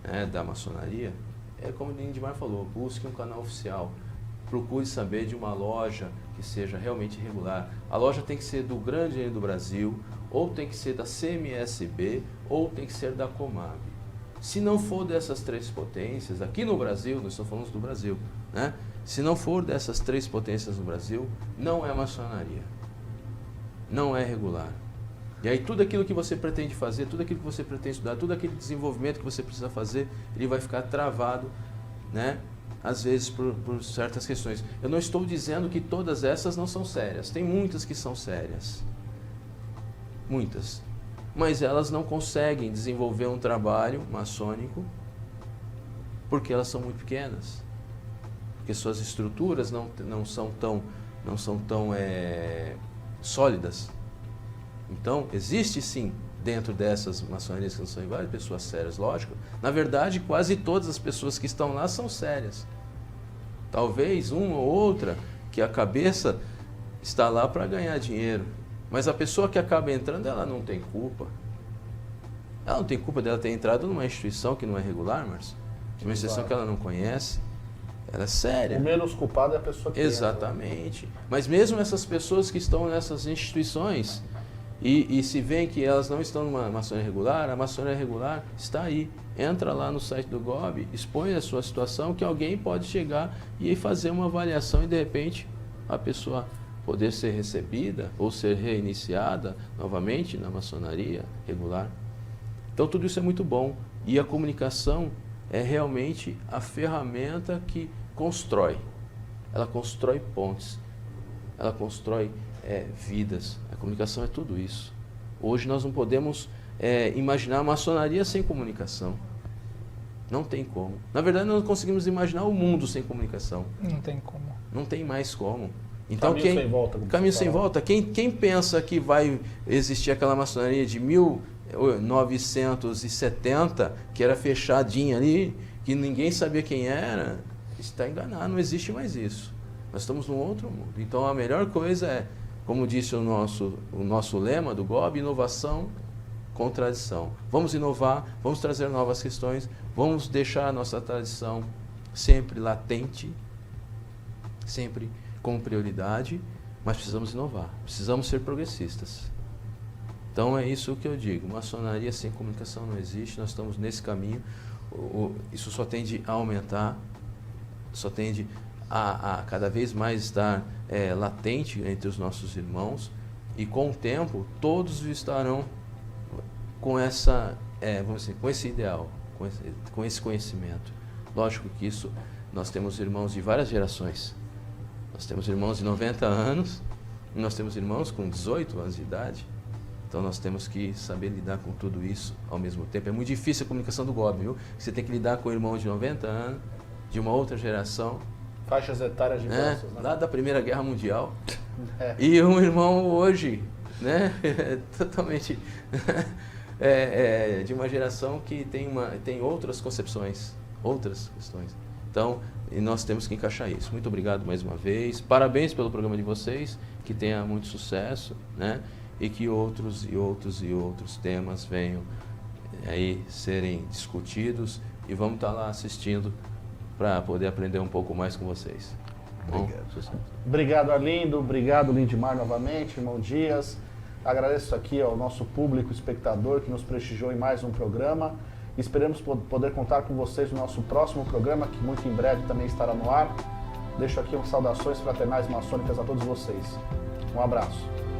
né, da maçonaria, é como o Lindmar falou, busque um canal oficial. Procure saber de uma loja que seja realmente regular. A loja tem que ser do Grande Engenho do Brasil, ou tem que ser da CMSB, ou tem que ser da Comab. Se não for dessas três potências, aqui no Brasil, nós estamos falando do Brasil, né? Se não for dessas três potências no Brasil, não é maçonaria. Não é regular. E aí tudo aquilo que você pretende fazer, tudo aquilo que você pretende estudar, todo aquele desenvolvimento que você precisa fazer, ele vai ficar travado, né? Às vezes por certas questões. Eu não estou dizendo que todas essas não são sérias. Tem muitas que são sérias. Muitas. Mas elas não conseguem desenvolver um trabalho maçônico porque elas são muito pequenas. Porque suas estruturas não são tão sólidas. Então, existe sim, dentro dessas maçonarias que não são iguais, pessoas sérias, lógico. Na verdade, quase todas as pessoas que estão lá são sérias. Talvez uma ou outra que a cabeça está lá para ganhar dinheiro. Mas a pessoa que acaba entrando, ela não tem culpa. Ela não tem culpa dela ter entrado numa instituição que não é regular, Márcio. Uma instituição que ela não conhece. Ela é séria. O menos culpado é a pessoa que Exatamente. Entra. Mas mesmo essas pessoas que estão nessas instituições e se veem que elas não estão numa maçonaria regular, a maçonaria regular está aí. Entra lá no site do GOB, expõe a sua situação, que alguém pode chegar e fazer uma avaliação e de repente a pessoa poder ser recebida ou ser reiniciada novamente na maçonaria regular. Então tudo isso é muito bom e a comunicação é realmente a ferramenta que constrói. Ela constrói pontes, ela constrói vidas. A comunicação é tudo isso. Hoje nós não podemos imaginar a maçonaria sem comunicação. Não tem como. Na verdade, nós não conseguimos imaginar o mundo sem comunicação. Não tem como. Não tem mais como. Então, caminho sem volta. Caminho sem volta. Quem pensa que vai existir aquela maçonaria de 1970, que era fechadinha ali, que ninguém sabia quem era, está enganado, não existe mais isso. Nós estamos num outro mundo. Então a melhor coisa é, como disse o nosso lema do GOB, inovação com tradição. Vamos inovar, vamos trazer novas questões, vamos deixar a nossa tradição sempre latente, sempre com prioridade, mas precisamos inovar, precisamos ser progressistas. Então é isso que eu digo, maçonaria sem comunicação não existe, nós estamos nesse caminho, isso só tende a aumentar, só tende a cada vez mais estar latente entre os nossos irmãos e com o tempo todos estarão com essa, vamos dizer, com esse ideal, com esse conhecimento. Lógico que isso, nós temos irmãos de várias gerações, nós temos irmãos de 90 anos, e nós temos irmãos com 18 anos de idade. Então nós temos que saber lidar com tudo isso ao mesmo tempo. É muito difícil a comunicação do GOB, viu? Você tem que lidar com um irmão de 90 anos, de uma outra geração. Faixas etárias diversas, né? Lá da Primeira Guerra Mundial. E um irmão hoje, né? Totalmente de uma geração que tem outras concepções, outras questões. Então, nós temos que encaixar isso. Muito obrigado mais uma vez. Parabéns pelo programa de vocês, que tenha muito sucesso, né? E que outros temas venham aí serem discutidos e vamos estar lá assistindo para poder aprender um pouco mais com vocês. Obrigado. Obrigado, Arlindo. Obrigado, Lindimar, novamente, irmão Dias. Agradeço aqui ao nosso público espectador que nos prestigiou em mais um programa. Esperamos poder contar com vocês no nosso próximo programa, que muito em breve também estará no ar. Deixo aqui saudações fraternais maçônicas a todos vocês. Um abraço.